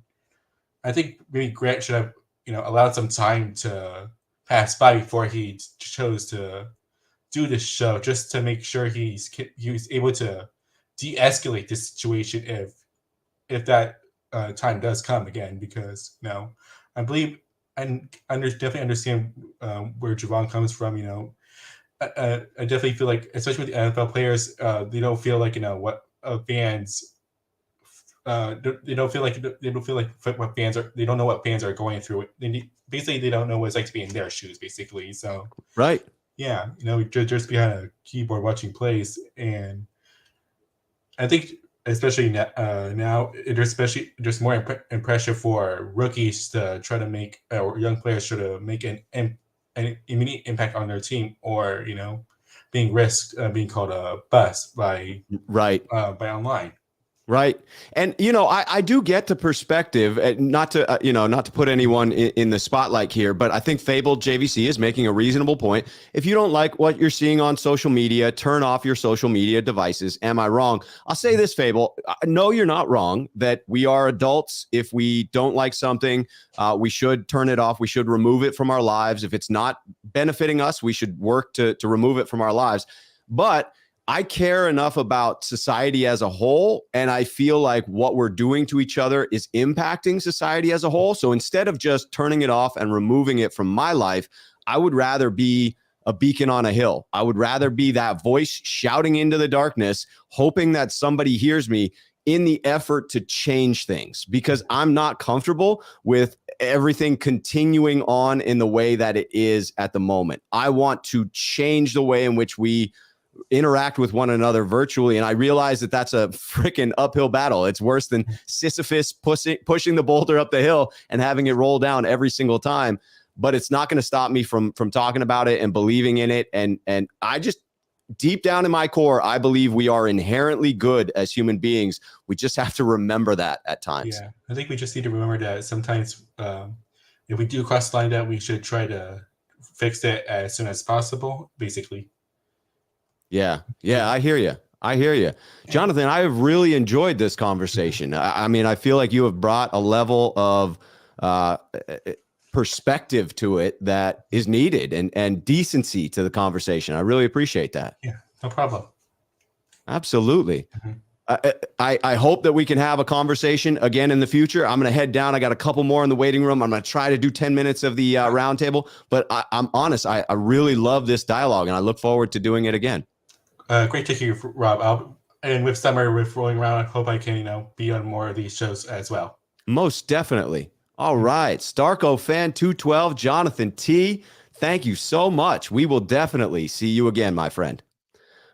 I think maybe Grant should have, allowed some time to pass by before he chose to do this show, just to make sure he was able to de-escalate this situation if that time does come again. Because I believe and definitely understand where Javon comes from. I definitely feel like, especially with the NFL players, they don't feel like what fans. They don't feel like what fans are. They don't know what fans are going through. Basically, they don't know what it's like to be in their shoes. Basically, so right. Yeah, just behind a keyboard watching plays, and I think especially now, there's more pressure for rookies to try to make, or young players try to make an immediate impact on their team, or being risked being called a bust by online. Right. And, I do get the perspective, not to put anyone in the spotlight here, but I think Fable JVC is making a reasonable point. If you don't like what you're seeing on social media, turn off your social media devices. Am I wrong? I'll say this, Fable. No, you're not wrong that we are adults. If we don't like something, we should turn it off. We should remove it from our lives. If it's not benefiting us, we should work to remove it from our lives. But I care enough about society as a whole, and I feel like what we're doing to each other is impacting society as a whole. So instead of just turning it off and removing it from my life, I would rather be a beacon on a hill. I would rather be that voice shouting into the darkness, hoping that somebody hears me in the effort to change things, because I'm not comfortable with everything continuing on in the way that it is at the moment. I want to change the way in which we interact with one another virtually. And I realize that that's a freaking uphill battle. It's worse than Sisyphus pushing the boulder up the hill and having it roll down every single time. But it's not going to stop me from talking about it and believing in it. And I just, deep down in my core, I believe we are inherently good as human beings. We just have to remember that at times. Yeah, I think we just need to remember that sometimes if we do cross the line, that we should try to fix it as soon as possible, basically. Yeah, I hear you. Jonathan, I have really enjoyed this conversation. I mean, I feel like you have brought a level of perspective to it that is needed, and decency to the conversation. I really appreciate that. Yeah, no problem. Absolutely. I hope that we can have a conversation again in the future. I'm going to head down. I got a couple more in the waiting room. I'm going to try to do 10 minutes of the roundtable, but I'm honest. I really love this dialogue, and I look forward to doing it again. Great to hear you, Rob. And with summer, with rolling around, I hope I can, be on more of these shows as well. Most definitely. All right. Starco fan 212, Jonathan T. Thank you so much. We will definitely see you again, my friend.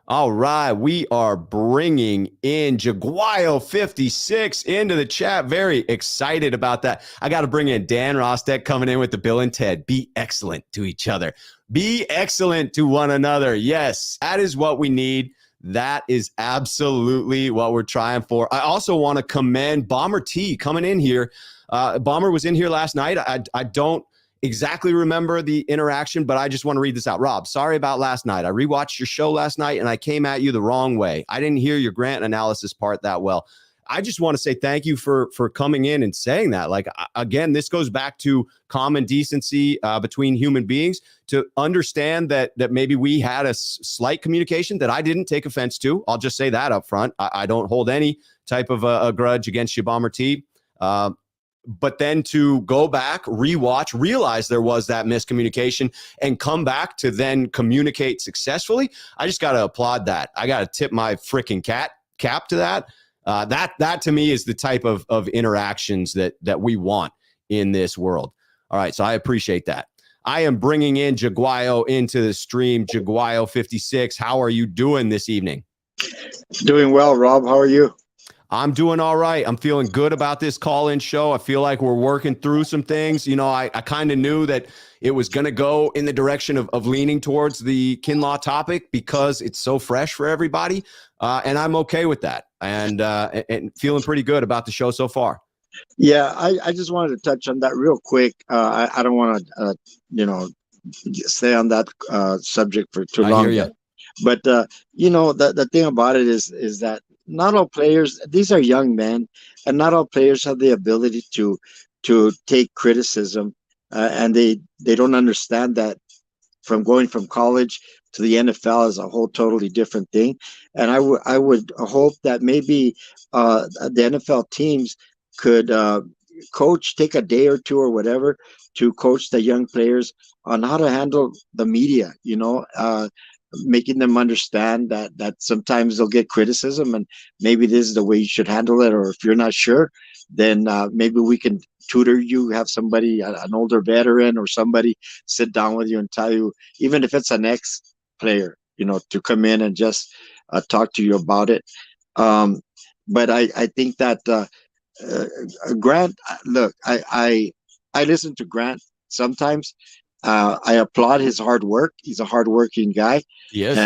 All right. We are bringing in Jaguayo56 into the chat. Very excited about that. I got to bring in Dan Rostek coming in with the Bill and Ted. Be excellent to each other. Be excellent to one another. Yes, that is what we need. That is absolutely what we're trying for. I also want to commend Bomber T coming in here. Bomber was in here last night. I don't exactly remember the interaction, but I just want to read this out. Rob, sorry about last night. I rewatched your show last night and I came at you the wrong way. I didn't hear your grant analysis part that well. I just want to say thank you for coming in and saying that. Like, again, this goes back to common decency between human beings, to understand that maybe we had a slight communication that I didn't take offense to. I'll just say that up front. I don't hold any type of a grudge against you, Bomber T. But then to go back, rewatch, realize there was that miscommunication and come back to then communicate successfully. I just got to applaud that. I got to tip my freaking cap to that. That to me is the type of interactions that we want in this world. All right, so I appreciate that. I am bringing in Jaguayo into the stream. Jaguayo56, how are you doing this evening? Doing well, Rob. How are you? I'm doing all right. I'm feeling good about this call-in show. I feel like we're working through some things. You know, I kind of knew that it was going to go in the direction of leaning towards the Kinlaw topic because it's so fresh for everybody. And I'm okay with that and feeling pretty good about the show so far. Yeah, I just wanted to touch on that real quick. I don't want to, stay on that subject for too long. I hear you. But, the thing about it is that not all players, these are young men, and not all players have the ability to take criticism. And they don't understand that from going from college to the NFL is a whole totally different thing. And I would hope that maybe the NFL teams could take a day or two or whatever to coach the young players on how to handle the media, making them understand that sometimes they'll get criticism and maybe this is the way you should handle it. Or if you're not sure, then maybe we can tutor you, have somebody, an older veteran or somebody sit down with you and tell you, even if it's an ex-player, to come in and just talk to you about it. But I think that Grant, look, I listen to Grant sometimes. I applaud his hard work. He's a hardworking guy. Yes.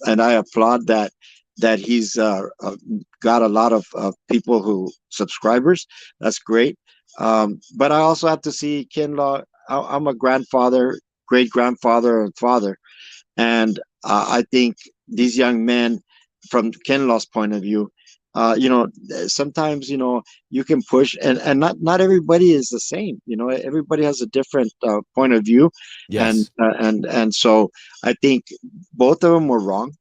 And I applaud that he's got a lot of people subscribers. That's great. But I also have to see Kinlaw. I'm a grandfather, great grandfather, and father. And I think these young men, from Kinlaw's point of view, sometimes, you can push and not everybody is the same. Everybody has a different point of view. Yes. And so I think both of them were wrong.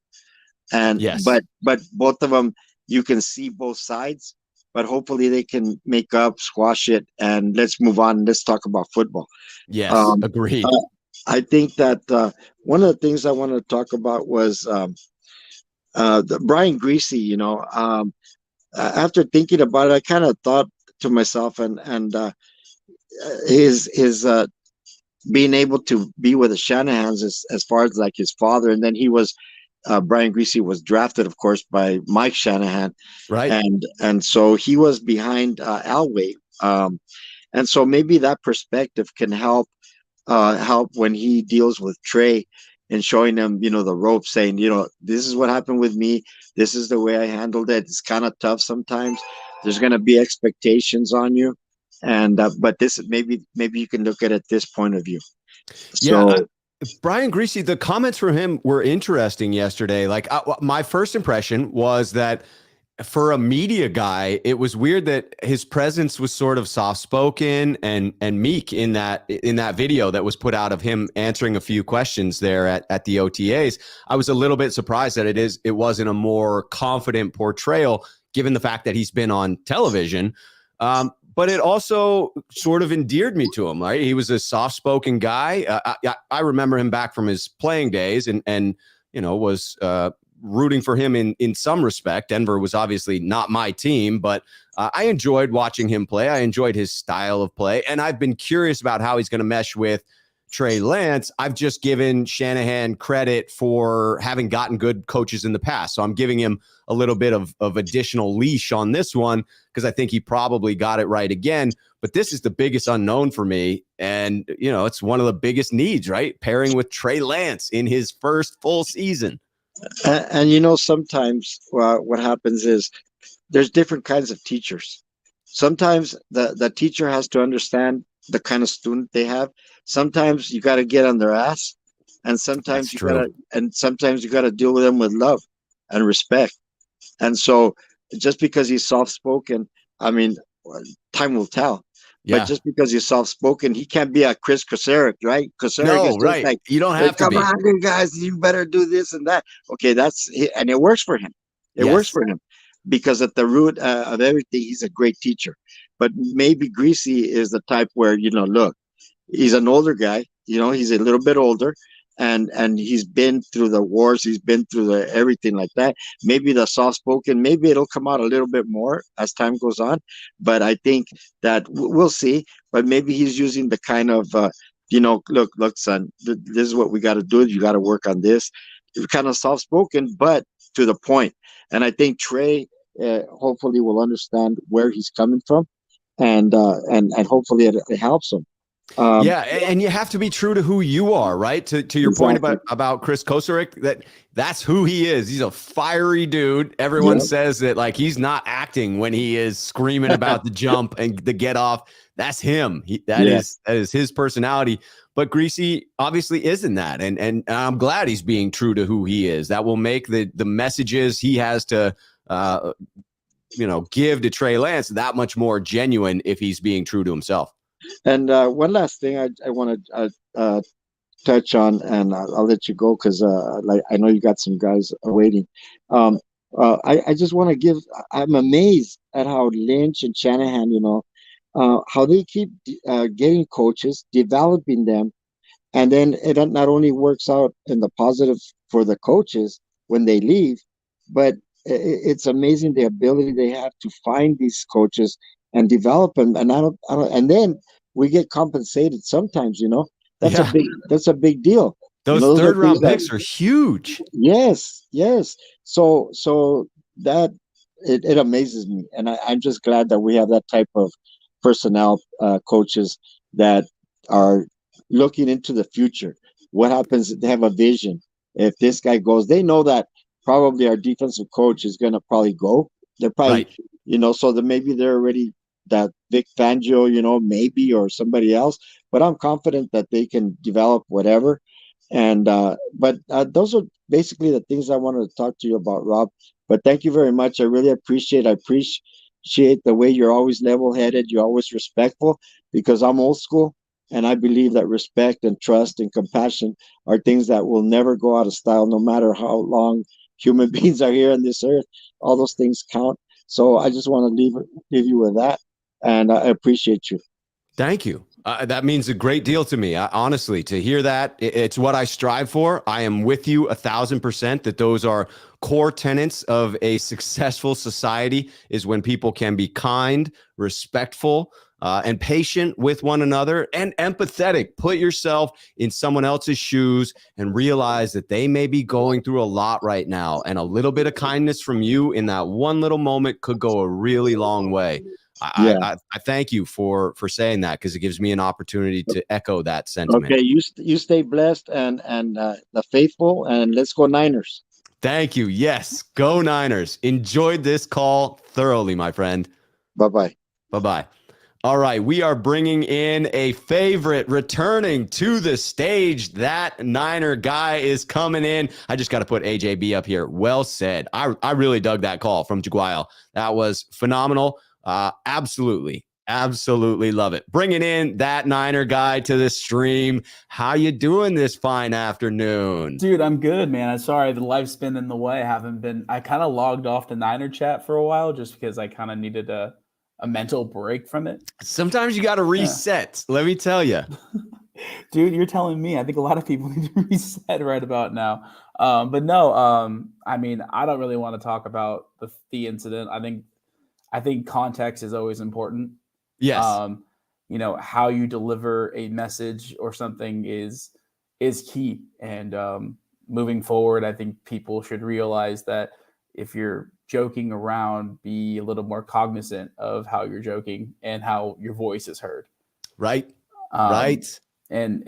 And yes. but both of them, you can see both sides, but hopefully they can make up, squash it, and let's move on. Let's talk about football. Yes, agreed. I think that one of the things I wanted to talk about was Brian Greasy. After thinking about it, I kind of thought to myself, and his being able to be with the Shanahans as far as like his father, and then Brian Greasy was drafted, of course, by Mike Shanahan, right? And so he was behind Elway, and so maybe that perspective can help when he deals with Trey and showing him, the ropes, saying, this is what happened with me. This is the way I handled it. It's kind of tough sometimes. There's going to be expectations on you. And, but this, maybe you can look at it this point of view. So, yeah, Brian Greasy, the comments from him were interesting yesterday. Like my first impression was that for a media guy, it was weird that his presence was sort of soft-spoken and meek in that video that was put out of him answering a few questions there at the OTAs. I was a little bit surprised that it wasn't a more confident portrayal, given the fact that he's been on television. But it also sort of endeared me to him, right? He was a soft-spoken guy. I remember him back from his playing days and was rooting for him in some respect. Denver was obviously not my team, but I enjoyed watching him play. I enjoyed his style of play, and I've been curious about how he's going to mesh with Trey Lance. I've just given Shanahan credit for having gotten good coaches in the past, so I'm giving him a little bit of additional leash on this one because I think he probably got it right again. But this is the biggest unknown for me, and it's one of the biggest needs, right? Pairing with Trey Lance in his first full season. And sometimes what happens is there's different kinds of teachers. Sometimes the teacher has to understand the kind of student they have. Sometimes you got to get on their ass, and sometimes you got to deal with them with love and respect. And so, just because he's soft spoken, I mean, time will tell. Yeah. But just because he's soft spoken, he can't be a Chris Kosaric, right? Kosaric is just right. like, you don't have to come be. on, you guys, you better do this and that. Okay, and it works for him. It works for him because at the root of everything, he's a great teacher. But maybe Greasy is the type where, look, he's an older guy, he's a little bit older, and he's been through the wars, he's been through the everything like that. Maybe the soft spoken, maybe it'll come out a little bit more as time goes on. But I think that we'll see. But maybe he's using the kind of look, son, this is what we got to do. You got to work on this. Kind of soft spoken, but to the point. And I think Trey hopefully will understand where he's coming from, and hopefully it helps him. And you have to be true to who you are, right? To your point about Chris Kosaric, that's who he is. He's a fiery dude. Everyone says that like he's not acting when he is screaming about the jump and the get off. That's him. That is his personality. But Greasy obviously isn't that, and I'm glad he's being true to who he is. That will make the messages he has to give to Trey Lance that much more genuine if he's being true to himself. And one last thing I want to touch on, and I'll let you go because I know you got some guys waiting. I just want to give. I'm amazed at how Lynch and Shanahan, how they keep getting coaches, developing them, and then it not only works out in the positive for the coaches when they leave, but it's amazing the ability they have to find these coaches and develop them. And and then we get compensated sometimes. That's a big deal. Those third round picks are huge. Yes. So that it amazes me, and I'm just glad that we have that type of personnel coaches that are looking into the future. What happens if they have a vision? If this guy goes, they know that probably our defensive coach is going to probably go. They're probably, so that maybe they're already that Vic Fangio, maybe, or somebody else. But I'm confident that they can develop whatever. And but those are basically the things I wanted to talk to you about, Rob. But thank you very much. I really appreciate the way you're always level-headed. You're always respectful, because I'm old school, and I believe that respect and trust and compassion are things that will never go out of style, no matter how long human beings are here on this earth. All those things count. So I just want to leave you with that, and I appreciate you. Thank you. That means a great deal to me. Honestly, to hear that, it's what I strive for. I am with you 1,000% that those are core tenets of a successful society, is when people can be kind, respectful, and patient with one another, and empathetic. Put yourself in someone else's shoes and realize that they may be going through a lot right now. And a little bit of kindness from you in that one little moment could go a really long way. I thank you for saying that, because it gives me an opportunity to echo that sentiment. Okay, you stay blessed and the faithful, and let's go Niners. Thank you. Yes, go Niners. Enjoyed this call thoroughly, my friend. Bye-bye. Bye-bye. All right, we are bringing in a favorite returning to the stage. That Niner guy is coming in. I just got to put AJB up here. Well said. I really dug that call from Jaguile. That was phenomenal. Absolutely love it. Bringing in that Niner guy to the stream. How you doing this fine afternoon? Dude, I'm good, man. I'm sorry the life's been in the way. I kind of logged off the Niner chat for a while just because I kind of needed a mental break from it. Sometimes you got to reset. Let me tell you. Dude, you're telling me. I think a lot of people need to reset right about now. But no, I mean, I don't really want to talk about the incident. I think context is always important. Yes. How you deliver a message or something is key. And moving forward, I think people should realize that if you're joking around, be a little more cognizant of how you're joking and how your voice is heard. Right. Um, Right. And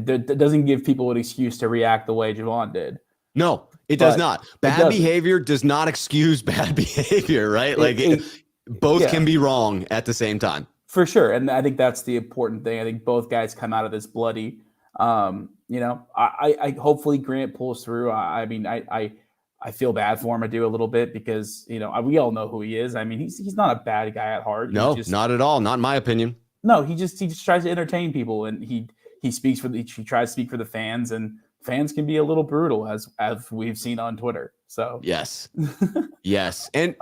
that doesn't give people an excuse to react the way Javon did. No, it does But not. Bad behavior does not excuse bad behavior, right? Both can be wrong at the same time. For sure. And I think that's the important thing. I think both guys come out of this bloody. I hopefully Grant pulls through. I feel bad for him. I do a little bit because, we all know who he is. I mean, he's not a bad guy at heart. No, not at all. Not in my opinion. No, he just tries to entertain people, and he tries to speak for the fans, and fans can be a little brutal as we've seen on Twitter. So yes. Yes. And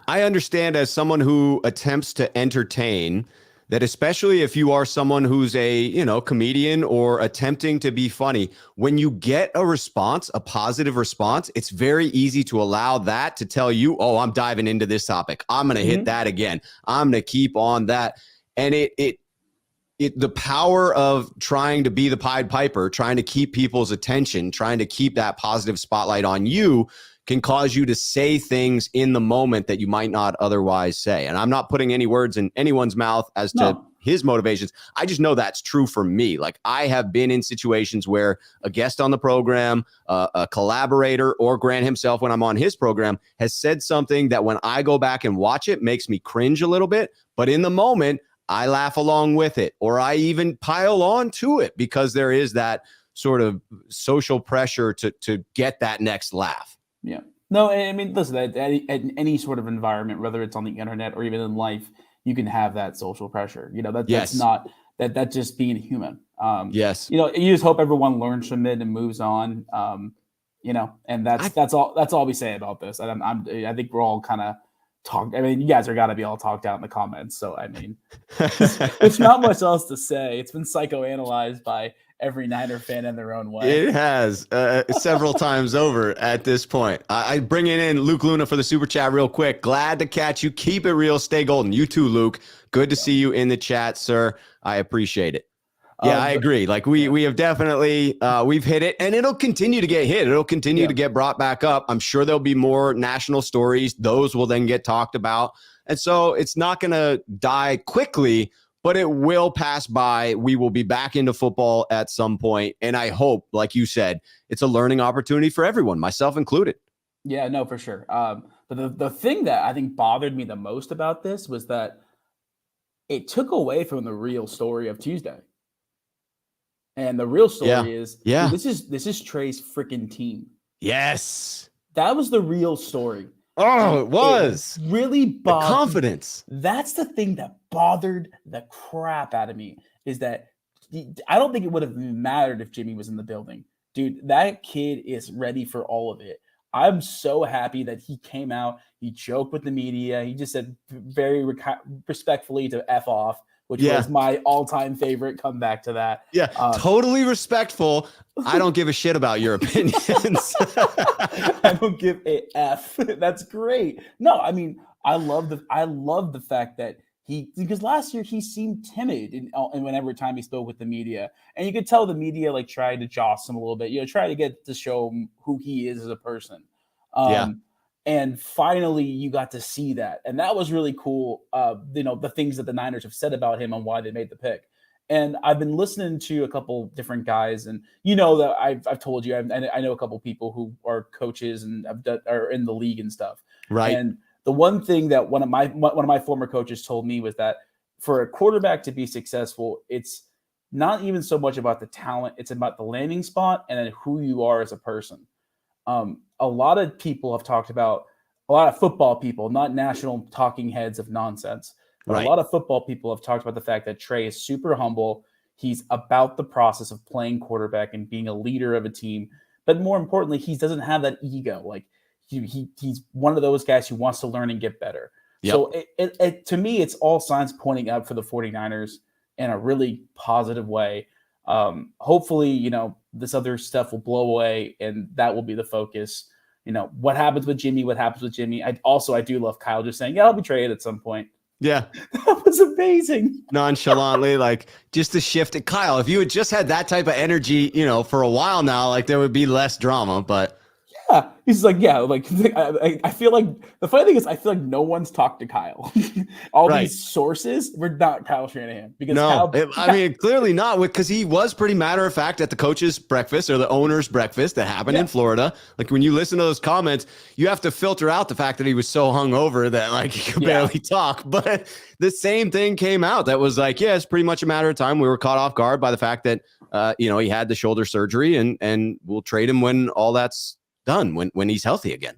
I understand, as someone who attempts to entertain, that especially if you are someone who's a, comedian or attempting to be funny, when you get a response, a positive response, it's very easy to allow that to tell you, oh, I'm diving into this topic. I'm going to hit that again. I'm going to keep on that. And the power of trying to be the Pied Piper, trying to keep people's attention, trying to keep that positive spotlight on you, can cause you to say things in the moment that you might not otherwise say. And I'm not putting any words in anyone's mouth as to his motivations. I just know that's true for me. Like, I have been in situations where a guest on the program, a collaborator, or Grant himself when I'm on his program, has said something that when I go back and watch it makes me cringe a little bit. But in the moment, I laugh along with it, or I even pile on to it because there is that sort of social pressure to get that next laugh. Yeah. No, I mean, listen, at any sort of environment, whether it's on the internet or even in life, you can have that social pressure. That's not that's just being human. Yes. You just hope everyone learns from it and moves on. And that's all we say about this. I think we're all kind of talk. I mean, you guys are got to be all talked out in the comments. So, I mean, there's not much else to say. It's been psychoanalyzed by every Niner fan in their own way. It has several times over at this point. I bring in Luke Luna for the super chat real quick. Glad to catch you. Keep it real. Stay golden. You too, Luke. Good to see you in the chat, sir. I appreciate it. Yeah, I agree. Like we have definitely we've hit it, and it'll continue to get hit. It'll continue to get brought back up. I'm sure there'll be more national stories. Those will then get talked about. And so it's not going to die quickly, but it will pass by. We will be back into football at some point. And I hope, like you said, it's a learning opportunity for everyone, myself included. Yeah, no, for sure. But the thing that I think bothered me the most about this was that it took away from the real story of Tuesday. And the real story is, dude, this is Trey's freaking team. Yes. That was the real story. Oh, it was. It really bothered. The confidence. That's the thing that bothered the crap out of me, is that I don't think it would have mattered if Jimmy was in the building. Dude, that kid is ready for all of it. I'm so happy that he came out. He joked with the media. He just said very respectfully to F off, which was my all-time favorite. Come back to that. Yeah, totally respectful. I don't give a shit about your opinions. I don't give a F. That's great. No, I mean, I love the fact that because last year he seemed timid in whenever time he spoke with the media, and you could tell the media like tried to joss him a little bit, try to get to show him who he is as a person. And finally, you got to see that. And that was really cool. The things that the Niners have said about him and why they made the pick. And I've been listening to a couple different guys. And that I've told you, I know a couple people who are coaches and are in the league and stuff. Right. And the one thing that one of my former coaches told me was that for a quarterback to be successful, it's not even so much about the talent. It's about the landing spot and then who you are as a person. A lot of people have talked about, a lot of football people, not national talking heads of nonsense, but a lot of football people have talked about the fact that Trey is super humble. He's about the process of playing quarterback and being a leader of a team. But more importantly, he doesn't have that ego. Like he's one of those guys who wants to learn and get better. Yep. So to me, it's all signs pointing up for the 49ers in a really positive way. Hopefully, this other stuff will blow away, and that will be the focus. What happens with Jimmy? What happens with Jimmy? I do love Kyle just saying, "Yeah, I'll be traded at some point." Yeah. That was amazing. Nonchalantly, like just to shift it. Kyle, if you had just had that type of energy, for a while now, like there would be less drama, but Yeah, he's like, yeah, like I feel like the funny thing is, I feel like no one's talked to Kyle. All Right. these sources were not Kyle Shanahan because no, Kyle, clearly not, because he was pretty matter of fact at the coach's breakfast or the owner's breakfast that happened in Florida. Like when you listen to those comments, you have to filter out the fact that he was so hungover that like he could barely talk. But the same thing came out that was like, yeah, it's pretty much a matter of time. We were caught off guard by the fact that he had the shoulder surgery, and we'll trade him when all that's done, when he's healthy again.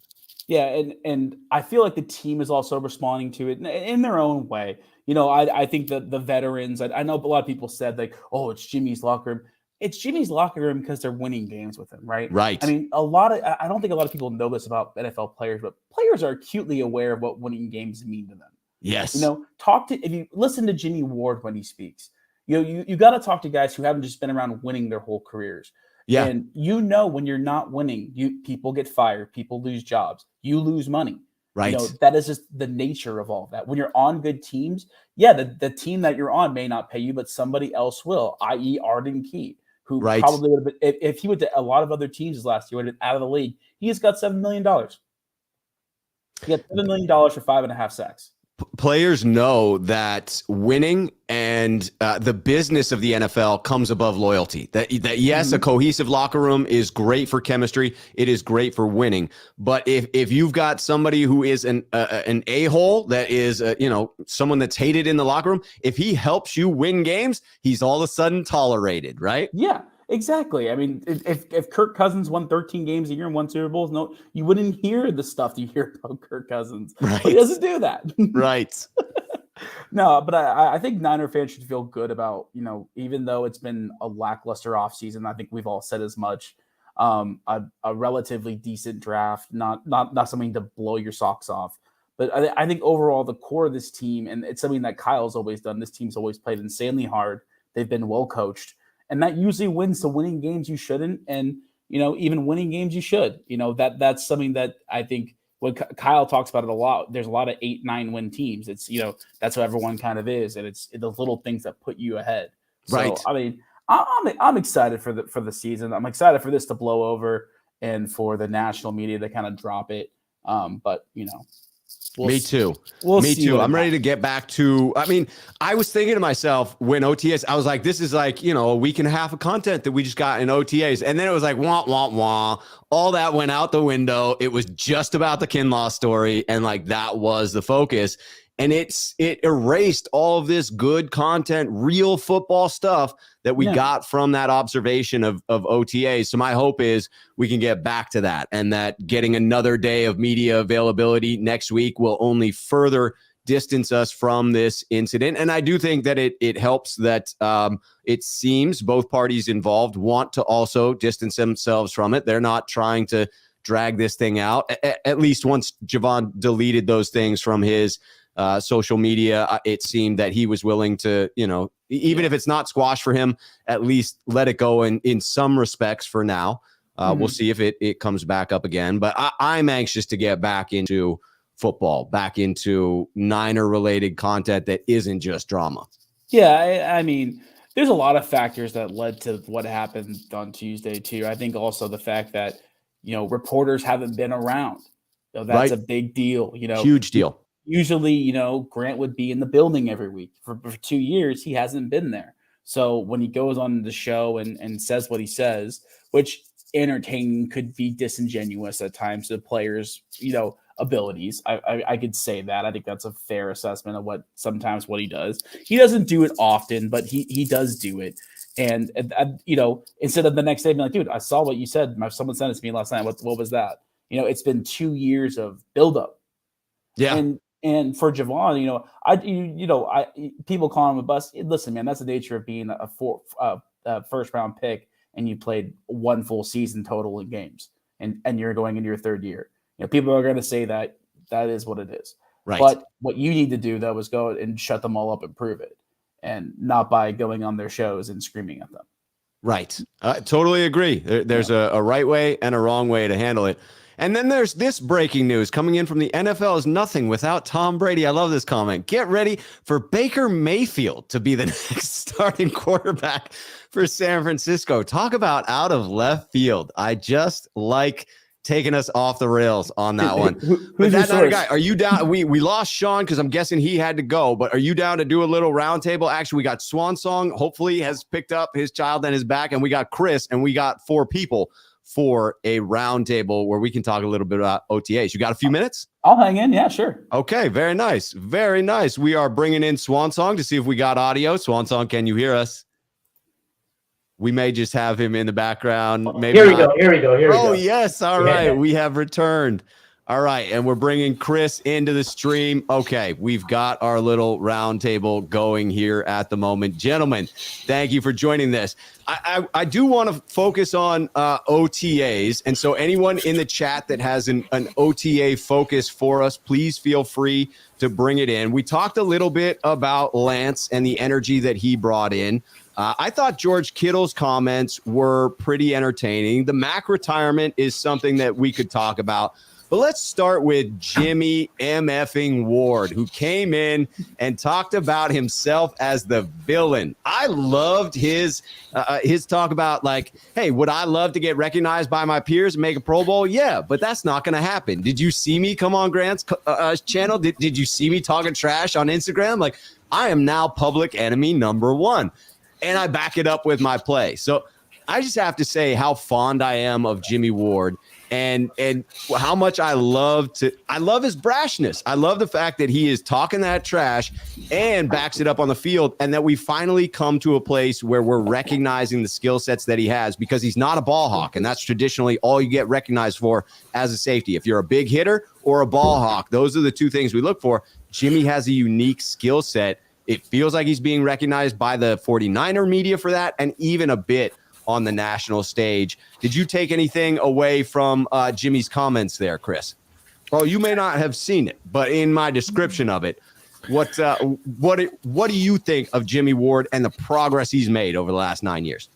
Yeah, and I feel like the team is also responding to it in their own way. I think that the veterans, I know a lot of people said like, oh, it's Jimmy's locker room. It's Jimmy's locker room because they're winning games with him, right? Right. I mean, I don't think a lot of people know this about NFL players, but players are acutely aware of what winning games mean to them. Yes. If you listen to Jimmy Ward when he speaks, you got to talk to guys who haven't just been around winning their whole careers. Yeah. And when you're not winning, people get fired, people lose jobs, you lose money. Right. That is just the nature of all of that. When you're on good teams, the team that you're on may not pay you, but somebody else will, i.e. Arden Key, who probably would have been, if he went to a lot of other teams last year, would have been out of the league. He just got $7 million. He got $7 million for 5.5 sacks. Players know that winning and the business of the NFL comes above loyalty. That yes, a cohesive locker room is great for chemistry. It is great for winning. But if you've got somebody who is an a-hole, that is someone that's hated in the locker room, if he helps you win games, he's all of a sudden tolerated, right? Yeah. Exactly. I mean, if Kirk Cousins won 13 games a year and won Super Bowls, no, you wouldn't hear the stuff you hear about Kirk Cousins. Right. But he doesn't do that. Right. No, but I think Niner fans should feel good about, even though it's been a lackluster offseason, I think we've all said as much, a relatively decent draft, not something to blow your socks off. But I think overall the core of this team, and it's something that Kyle's always done, this team's always played insanely hard. They've been well coached. And that usually wins to winning games you shouldn't, and even winning games you should. That's something that I think when Kyle talks about it a lot. There's a lot of 8-9 win teams. It's that's what everyone kind of is, and it's the little things that put you ahead. So, right. I mean, I'm excited for the season. I'm excited for this to blow over and for the national media to kind of drop it. But Me too. Me too. I'm ready to get back to, I was thinking to myself when OTAs, I was like, this is like, a week and a half of content that we just got in OTAs. And then it was like, wah, wah, wah. All that went out the window. It was just about the Kinlaw story. And like, that was the focus. And it erased all of this good content, real football stuff that we got from that observation of OTAs. So my hope is we can get back to that, and that getting another day of media availability next week will only further distance us from this incident. And I do think that it helps that it seems both parties involved want to also distance themselves from it. They're not trying to drag this thing out. At least once Javon deleted those things from his social media, it seemed that he was willing to, even if it's not squash for him, at least let it go in some respects for now. We'll see if it comes back up again. But I'm anxious to get back into football, back into Niner-related content that isn't just drama. Yeah, I mean, there's a lot of factors that led to what happened on Tuesday, too. I think also the fact that, reporters haven't been around. That's a big deal. Huge deal. Usually, Grant would be in the building every week. For 2 years, he hasn't been there. So when he goes on the show and says what he says, which entertaining could be disingenuous at times to the players, abilities. I could say that. I think that's a fair assessment of what he does. He doesn't do it often, but he does do it. And instead of the next day being like, dude, I saw what you said. Someone sent it to me last night. What was that? It's been 2 years of buildup. Yeah. And for Javon, people call him a bust. Listen, man, that's the nature of being a first round pick, and you played one full season total in games, and you're going into your third year. People are going to say that is what it is. Right. But what you need to do, though, is go and shut them all up and prove it, and not by going on their shows and screaming at them. Right. Totally agree. There's a right way and a wrong way to handle it. And then there's this breaking news coming in from the NFL is nothing without Tom Brady. I love this comment. Get ready for Baker Mayfield to be the next starting quarterback for San Francisco. Talk about out of left field. I just like taking us off the rails on that one. Who's your source? Guy, are you down? We lost Sean because I'm guessing he had to go, but are you down to do a little roundtable? Actually, we got Swan Song, hopefully has picked up his child and his back, and we got Chris, and we got 4 people for a roundtable where we can talk a little bit about OTAs. You got a few minutes? I'll hang in. Yeah, sure. Okay, very nice. Very nice. We are bringing in Swan Song to see if we got audio. Swan Song, can you hear us? We may just have him in the background. Maybe Here we go. Oh, yes. All right. We have returned. All right. And we're bringing Chris into the stream. Okay. We've got our little roundtable going here at the moment. Gentlemen, thank you for joining this. I do want to focus on OTAs. And so anyone in the chat that has an OTA focus for us, please feel free to bring it in. We talked a little bit about Lance and the energy that he brought in. I thought George Kittle's comments were pretty entertaining. The Mac retirement is something that we could talk about. But let's start with Jimmy MFing Ward, who came in and talked about himself as the villain. I loved his talk about, like, hey, would I love to get recognized by my peers and make a Pro Bowl? Yeah, but that's not going to happen. Did you see me come on Grant's channel? Did you see me talking trash on Instagram? Like, I am now public enemy number 1. And I back it up with my play. So I just have to say how fond I am of Jimmy Ward and how much I love his brashness. I love the fact that he is talking that trash and backs it up on the field, and that we finally come to a place where we're recognizing the skill sets that he has, because he's not a ball hawk, and that's traditionally all you get recognized for as a safety. If you're a big hitter or a ball hawk, those are the two things we look for. Jimmy has a unique skill set. It feels like he's being recognized by the 49er media for that, and even a bit on the national stage. Did you take anything away from Jimmy's comments there, Chris? Well, you may not have seen it, but in my description of it, what do you think of Jimmy Ward and the progress he's made over the last 9 years?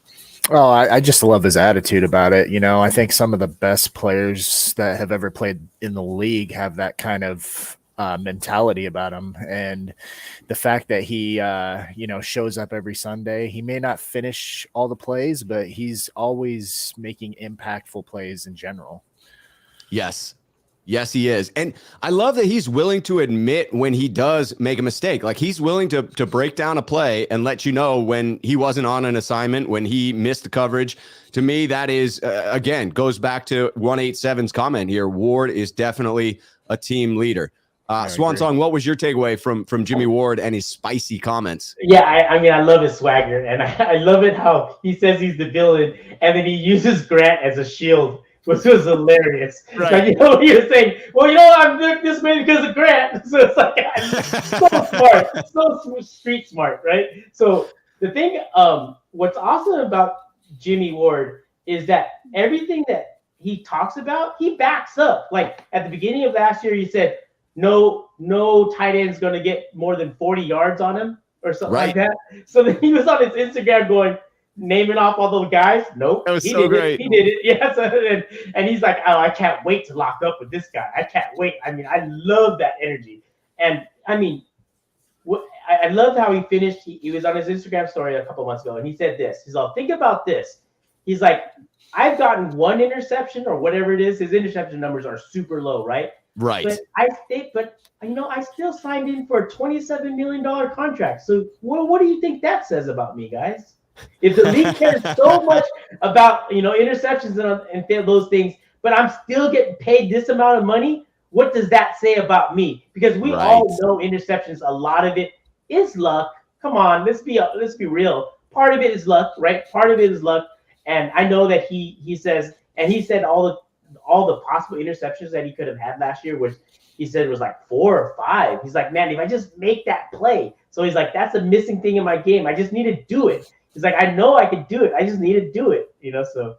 Well, I just love his attitude about it. You know, I think some of the best players that have ever played in the league have that kind of mentality about him, and the fact that he shows up every Sunday. He may not finish all the plays, but he's always making impactful plays in general. Yes, he is. And I love that he's willing to admit when he does make a mistake. Like, he's willing to break down a play and let you know when he wasn't on an assignment, when he missed the coverage. To me, that is, again, goes back to 187's comment here. Ward is definitely a team leader. Swan Song, what was your takeaway from Jimmy Ward and his spicy comments? Yeah, I mean, I love his swagger, and I love it how he says he's the villain, and then he uses Grant as a shield, which was hilarious. Right. Like, you know, he was saying, well, you know, I'm this way because of Grant. So it's like, so smart, so street smart, right? So the thing, what's awesome about Jimmy Ward is that everything that he talks about, he backs up. Like, at the beginning of last year, he said, no tight end's going to get more than 40 yards on him or something like that. So then he was on his Instagram going, naming off all those guys. Nope. That was so great. He did it. Yes. And he's like, oh, I can't wait to lock up with this guy. I can't wait. I mean, I love that energy. And I mean, I loved how he finished. He was on his Instagram story a couple months ago, and he said this. He's all, think about this. He's like, I've gotten 1 interception or whatever it is. His interception numbers are super low, right? Right. But I still signed in for a $27 million contract. So what do you think that says about me, guys? If the league cares so much about, interceptions and those things, but I'm still getting paid this amount of money, what does that say about me? Because we all know interceptions, a lot of it is luck. Come on, let's be real. Part of it is luck, right? Part of it is luck. And I know that he says, and he said all the possible interceptions that he could have had last year, which he said was like 4 or 5. He's like, man, if I just make that play. So he's like, that's a missing thing in my game. I just need to do it. He's like, I know I could do it. I just need to do it. So,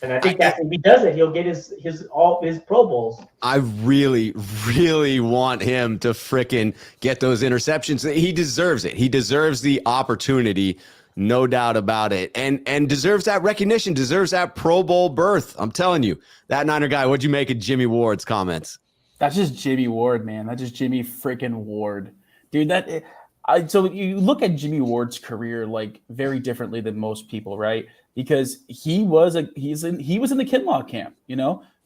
and I think that if he does it, he'll get all his Pro Bowls. I really, really want him to frickin' get those interceptions. He deserves it. He deserves the opportunity No doubt about it. And deserves that recognition, deserves that Pro Bowl berth. I'm telling you, that Niner guy, what'd you make of Jimmy Ward's comments? That's just Jimmy Ward, man. That's just Jimmy freaking Ward. Dude, so you look at Jimmy Ward's career like very differently than most people, right? Because he was in the Kinlaw camp,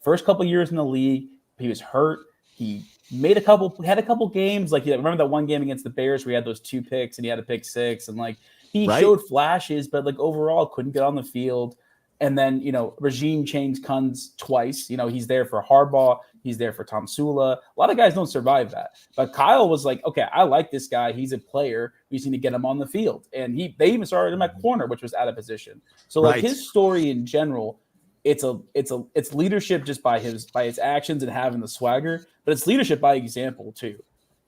first couple years in the league, he was hurt. He had a couple games, like remember that one game against the Bears where he had those 2 picks and he had a pick 6, and like he showed flashes, but like overall couldn't get on the field. And then, regime change comes twice. He's there for Harbaugh. He's there for Tom Sula. A lot of guys don't survive that. But Kyle was like, okay, I like this guy. He's a player. We just need to get him on the field. And they even started him at corner, which was out of position. So like his story in general, it's leadership just by his actions and having the swagger, but it's leadership by example too.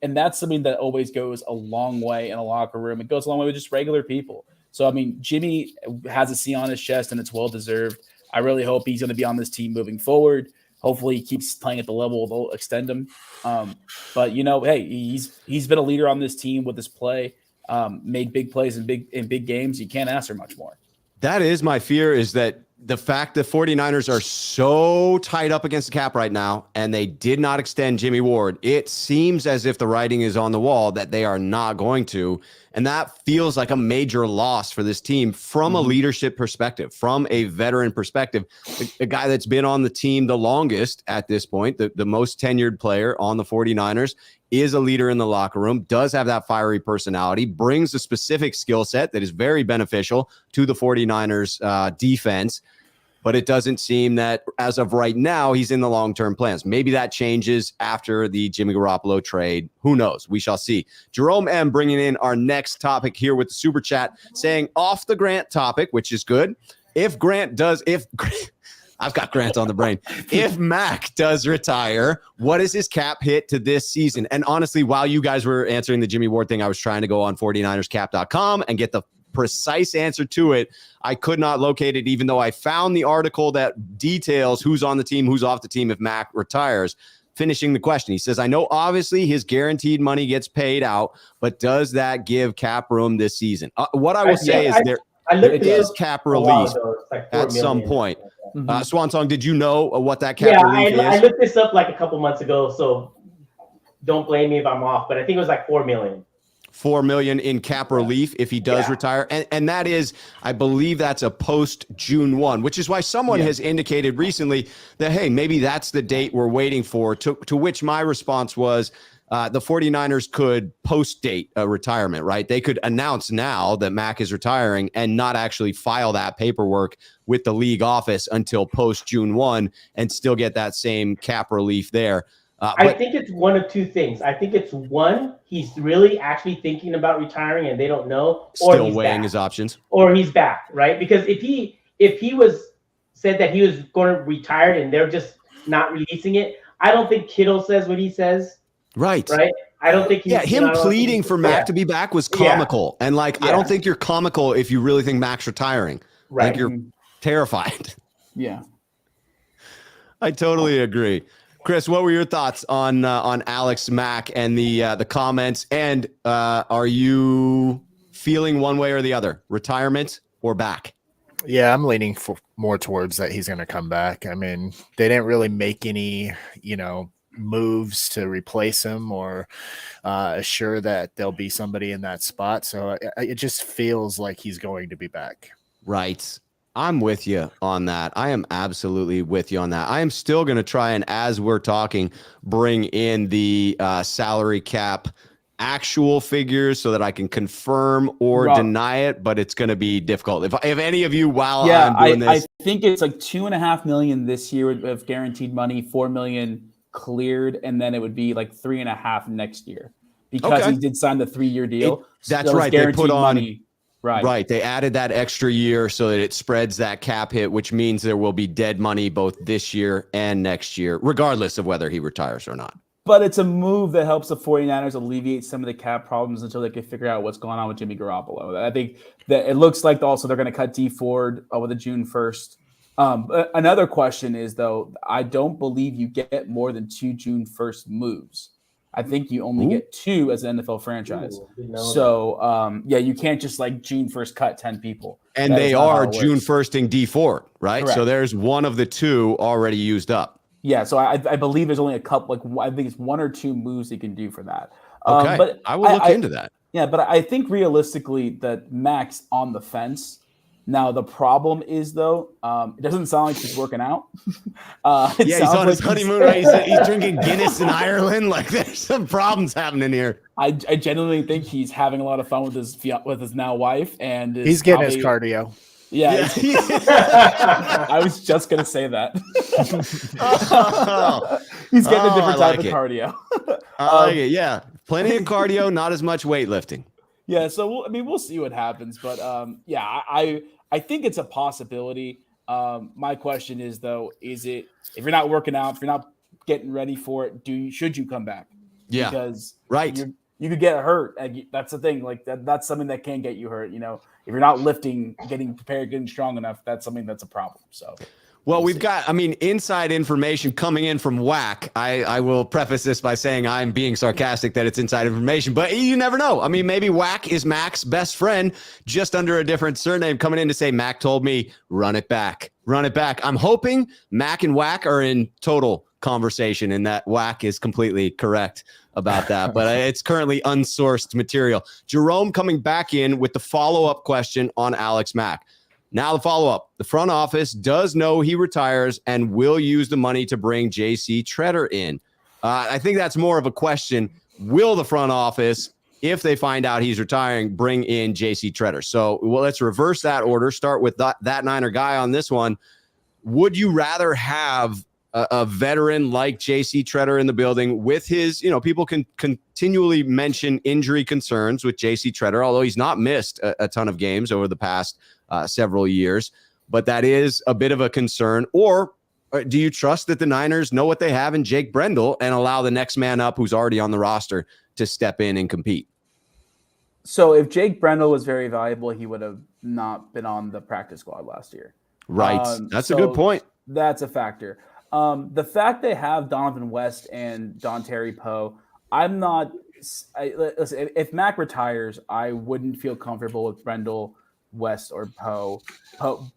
And that's something that always goes a long way in a locker room. It goes a long way with just regular people. So, I mean, Jimmy has a C on his chest, and it's well-deserved. I really hope he's going to be on this team moving forward. Hopefully he keeps playing at the level they'll extend him. But, hey, he's been a leader on this team with his play, made big plays in big games. You can't ask for much more. That is my fear, is that the fact the 49ers are so tied up against the cap right now, and they did not extend Jimmy Ward, it seems as if the writing is on the wall that they are not going to. And that feels like a major loss for this team from a leadership perspective, from a veteran perspective. The guy that's been on the team the longest at this point, the most tenured player on the 49ers, is a leader in the locker room, does have that fiery personality, brings a specific skill set that is very beneficial to the 49ers defense. But it doesn't seem that as of right now, he's in the long-term plans. Maybe that changes after the Jimmy Garoppolo trade. Who knows? We shall see. Jerome M. bringing in our next topic here with the super chat, saying off the Grant topic, which is good. I've got Grant on the brain. If Mac does retire, what is his cap hit to this season? And honestly, while you guys were answering the Jimmy Ward thing, I was trying to go on 49erscap.com and get the precise answer to it. I could not locate it, even though I found the article that details who's on the team, who's off the team if Mac retires. Finishing the question, he says, I know obviously his guaranteed money gets paid out, but does that give cap room this season? What I will say is there is cap relief at some point. Swan Song, did you know what that cap relief is? I looked this up like a couple months ago, so don't blame me if I'm off, but I think it was like $4 million. $4 million in cap relief if he does retire. And that is, I believe that's a post June 1, which is why someone has indicated recently that, hey, maybe that's the date we're waiting for, to which my response was the 49ers could post date a retirement, right? They could announce now that Mac is retiring and not actually file that paperwork with the league office until post June 1 and still get that same cap relief there. I think it's one of two things. I think it's one, he's really actually thinking about retiring and they don't know, or still he's weighing back. His options, or he's back, right? Because if he was said that he was going to retire and they're just not releasing it, I don't think Kittle says what he says. Right. I don't think him pleading for Mac to be back was comical. And I don't think you're comical if you really think Mac's retiring. Right. Like you're terrified. Yeah. I totally agree. Chris, what were your thoughts on Alex Mack and the comments? And are you feeling one way or the other, retirement or back? Yeah, I'm leaning more towards that he's going to come back. I mean, they didn't really make any, moves to replace him or assure that there'll be somebody in that spot. So it just feels like he's going to be back. Right. I'm with you on that. I am absolutely with you on that. I am still going to try and, as we're talking, bring in the salary cap actual figures so that I can confirm or deny it, but it's going to be difficult. If any of you, I'm doing this. I think it's like $2.5 million this year of guaranteed money, $4 million cleared, and then it would be like $3.5 million next year because he did sign the 3-year deal. That's right. They put on money. Right. They added that extra year so that it spreads that cap hit, which means there will be dead money both this year and next year, regardless of whether he retires or not. But it's a move that helps the 49ers alleviate some of the cap problems until they can figure out what's going on with Jimmy Garoppolo. I think that it looks like also they're going to cut D Ford with a June 1st. Another question is, though, I don't believe you get more than 2 June 1st moves. I think you only get 2 as an NFL franchise. Ooh, so, you can't just like June 1st cut 10 people. And they are June 1st D4, right? Correct. So there's one of the 2 already used up. Yeah, so I believe there's only a couple, like I think it's 1 or 2 moves he can do for that. Okay, but I will look into that. Yeah, but I think realistically that Mac's on the fence. Now the problem is though, it doesn't sound like he's working out. He's on his honeymoon. He's drinking Guinness in Ireland. Like there's some problems happening here. I genuinely think he's having a lot of fun with his now wife, and he's getting his cardio. Yeah. I was just gonna say that. He's getting a different type of cardio. I like it. Yeah, plenty of cardio, not as much weightlifting. Yeah, so we'll see what happens, but I think it's a possibility. My question is though, is it if you're not working out, if you're not getting ready for it, should you come back? Yeah, because you could get hurt. That's the thing. Like that's something that can get you hurt. You know, if you're not lifting, getting prepared, getting strong enough, that's something that's a problem. So. Well, we've got, inside information coming in from WAC. I will preface this by saying I'm being sarcastic that it's inside information, but you never know. Maybe WAC is Mac's best friend, just under a different surname, coming in to say, Mac told me, run it back. Run it back. I'm hoping Mac and WAC are in total conversation and that WAC is completely correct about that, but it's currently unsourced material. Jerome coming back in with the follow-up question on Alex Mack. Now the follow-up. The front office does know he retires and will use the money to bring J.C. Tretter in. I think that's more of a question. Will the front office, if they find out he's retiring, bring in J.C. Tretter? So let's reverse that order. Start with that Niner guy on this one. Would you rather have a veteran like J.C. Tretter in the building with his, people can continually mention injury concerns with J.C. Tretter, although he's not missed a ton of games over the past several years, but that is a bit of a concern. Or do you trust that the Niners know what they have in Jake Brendel and allow the next man up who's already on the roster to step in and compete? So if Jake Brendel was very valuable, he would have not been on the practice squad last year. Right. That's a good point. That's a factor. The fact they have Donovan West and Dontari Poe, listen, if Mac retires, I wouldn't feel comfortable with Brendel, West, or Poe.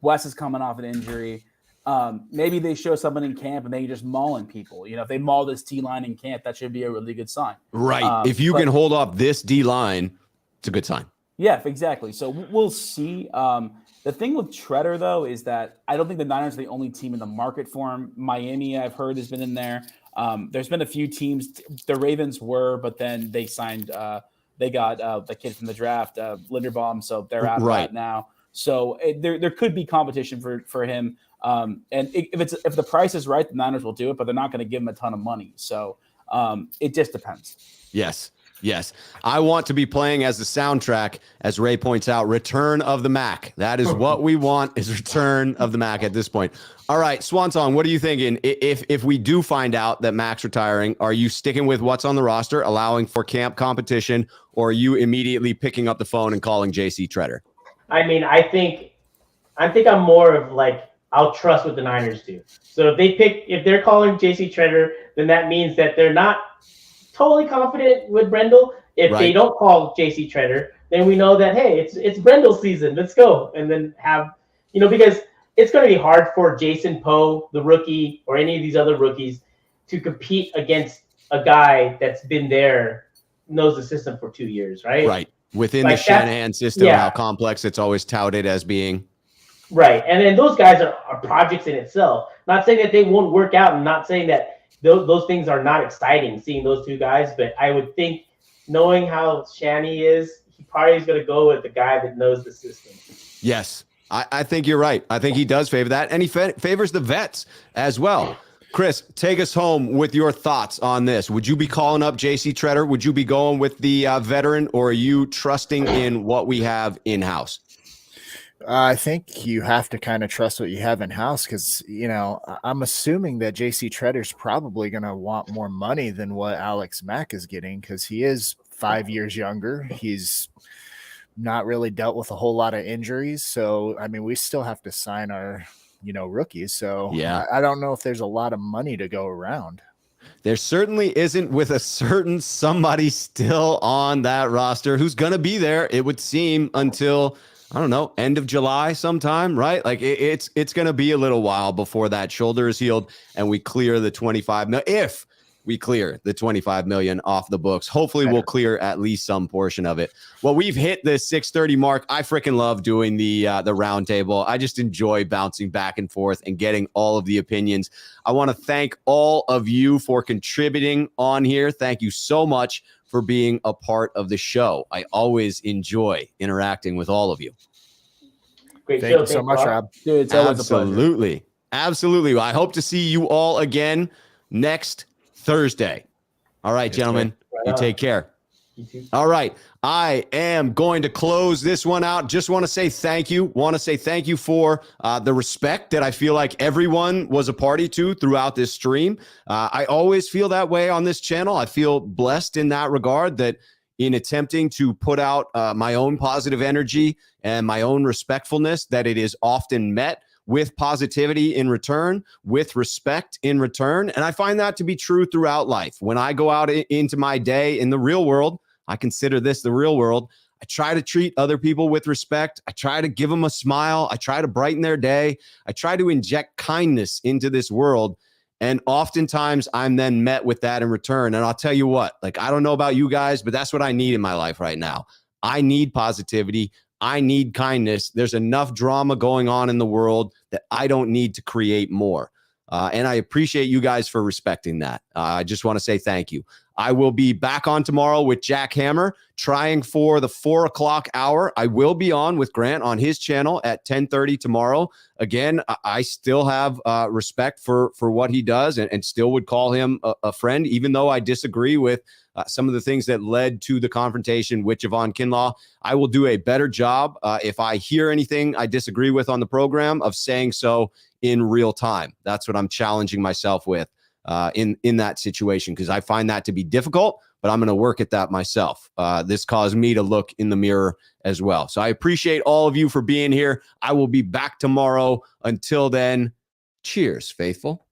West is coming off an injury. Maybe they show someone in camp and they just mauling people. If they maul this D-line in camp, that should be a really good sign. Right. If you can hold off this D-line, it's a good sign. Yeah, exactly. So we'll see. The thing with Tretter, though, is that I don't think the Niners are the only team in the market for him. Miami, I've heard, has been in there. There's been a few teams. The Ravens were, but then they signed they got the kid from the draft, Linderbaum, so they're out of that now. So there could be competition for him. And if the price is right, the Niners will do it, but they're not going to give him a ton of money. So it just depends. Yes. I want to be playing as the soundtrack, as Ray points out, Return of the Mac. That is what we want, is Return of the Mac at this point. All right, Swan Song, what are you thinking? If we do find out that Mac's retiring, are you sticking with what's on the roster, allowing for camp competition, or are you immediately picking up the phone and calling J.C. Tretter? I think I'm more of like, I'll trust what the Niners do. So if they're calling J.C. Tretter, then that means that they're not totally confident with Brendel. If they don't call J.C. Tretter, then we know that, hey, it's Brendel season. Let's go. And then have, because it's going to be hard for Jason Poe, the rookie, or any of these other rookies to compete against a guy that's been there, knows the system for 2 years, right? Right. Within the Shanahan system, how complex it's always touted as being. Right. And then those guys are projects in itself. Not saying that they won't work out, and not saying that those things are not exciting, seeing those two guys, but I would think, knowing how Shanny is, he probably is going to go with the guy that knows the system. Yes, I think you're right. I think he does favor that, and he favors the vets as well. Chris, take us home with your thoughts on this. Would you be calling up J.C. Tretter? Would you be going with the veteran, or are you trusting in what we have in-house? I think you have to kind of trust what you have in house because, I'm assuming that J.C. Tretter's probably going to want more money than what Alex Mack is getting because he is 5 years younger. He's not really dealt with a whole lot of injuries. So, we still have to sign our, rookies. So, yeah, I don't know if there's a lot of money to go around. There certainly isn't with a certain somebody still on that roster who's going to be there, it would seem, until, I don't know, end of July sometime, right? Like it's going to be a little while before that shoulder is healed and we clear the 25 million. If we clear the 25 million off the books, hopefully we'll clear at least some portion of it. Well, we've hit the 6:30 mark. I freaking love doing the round table. I just enjoy bouncing back and forth and getting all of the opinions. I want to thank all of you for contributing on here. Thank you so much for being a part of the show. I always enjoy interacting with all of you. Great Thank show. you so Thanks, much, Rob. Dude, it's always a pleasure. Absolutely. Absolutely. I hope to see you all again next Thursday. All right, gentlemen, you take care. All right. I am going to close this one out. Just want to say thank you. Want to say thank you for the respect that I feel like everyone was a party to throughout this stream. I always feel that way on this channel. I feel blessed in that regard, that in attempting to put out my own positive energy and my own respectfulness, that it is often met with positivity in return, with respect in return. And I find that to be true throughout life. When I go out into my day in the real world, I consider this the real world, I try to treat other people with respect. I try to give them a smile. I try to brighten their day. I try to inject kindness into this world. And oftentimes I'm then met with that in return. And I'll tell you what, like, I don't know about you guys, but that's what I need in my life right now. I need positivity. I need kindness. There's enough drama going on in the world that I don't need to create more. And I appreciate you guys for respecting that. I just want to say thank you. I will be back on tomorrow with Jack Hammer, trying for the 4 o'clock hour. I will be on with Grant on his channel at 10:30 tomorrow. Again, I still have respect for what he does and still would call him a friend, even though I disagree with some of the things that led to the confrontation with Javon Kinlaw. I will do a better job if I hear anything I disagree with on the program of saying so in real time. That's what I'm challenging myself with in that situation, because I find that to be difficult, but I'm going to work at that myself. This caused me to look in the mirror as well. So I appreciate all of you for being here. I will be back tomorrow. Until then, cheers, faithful.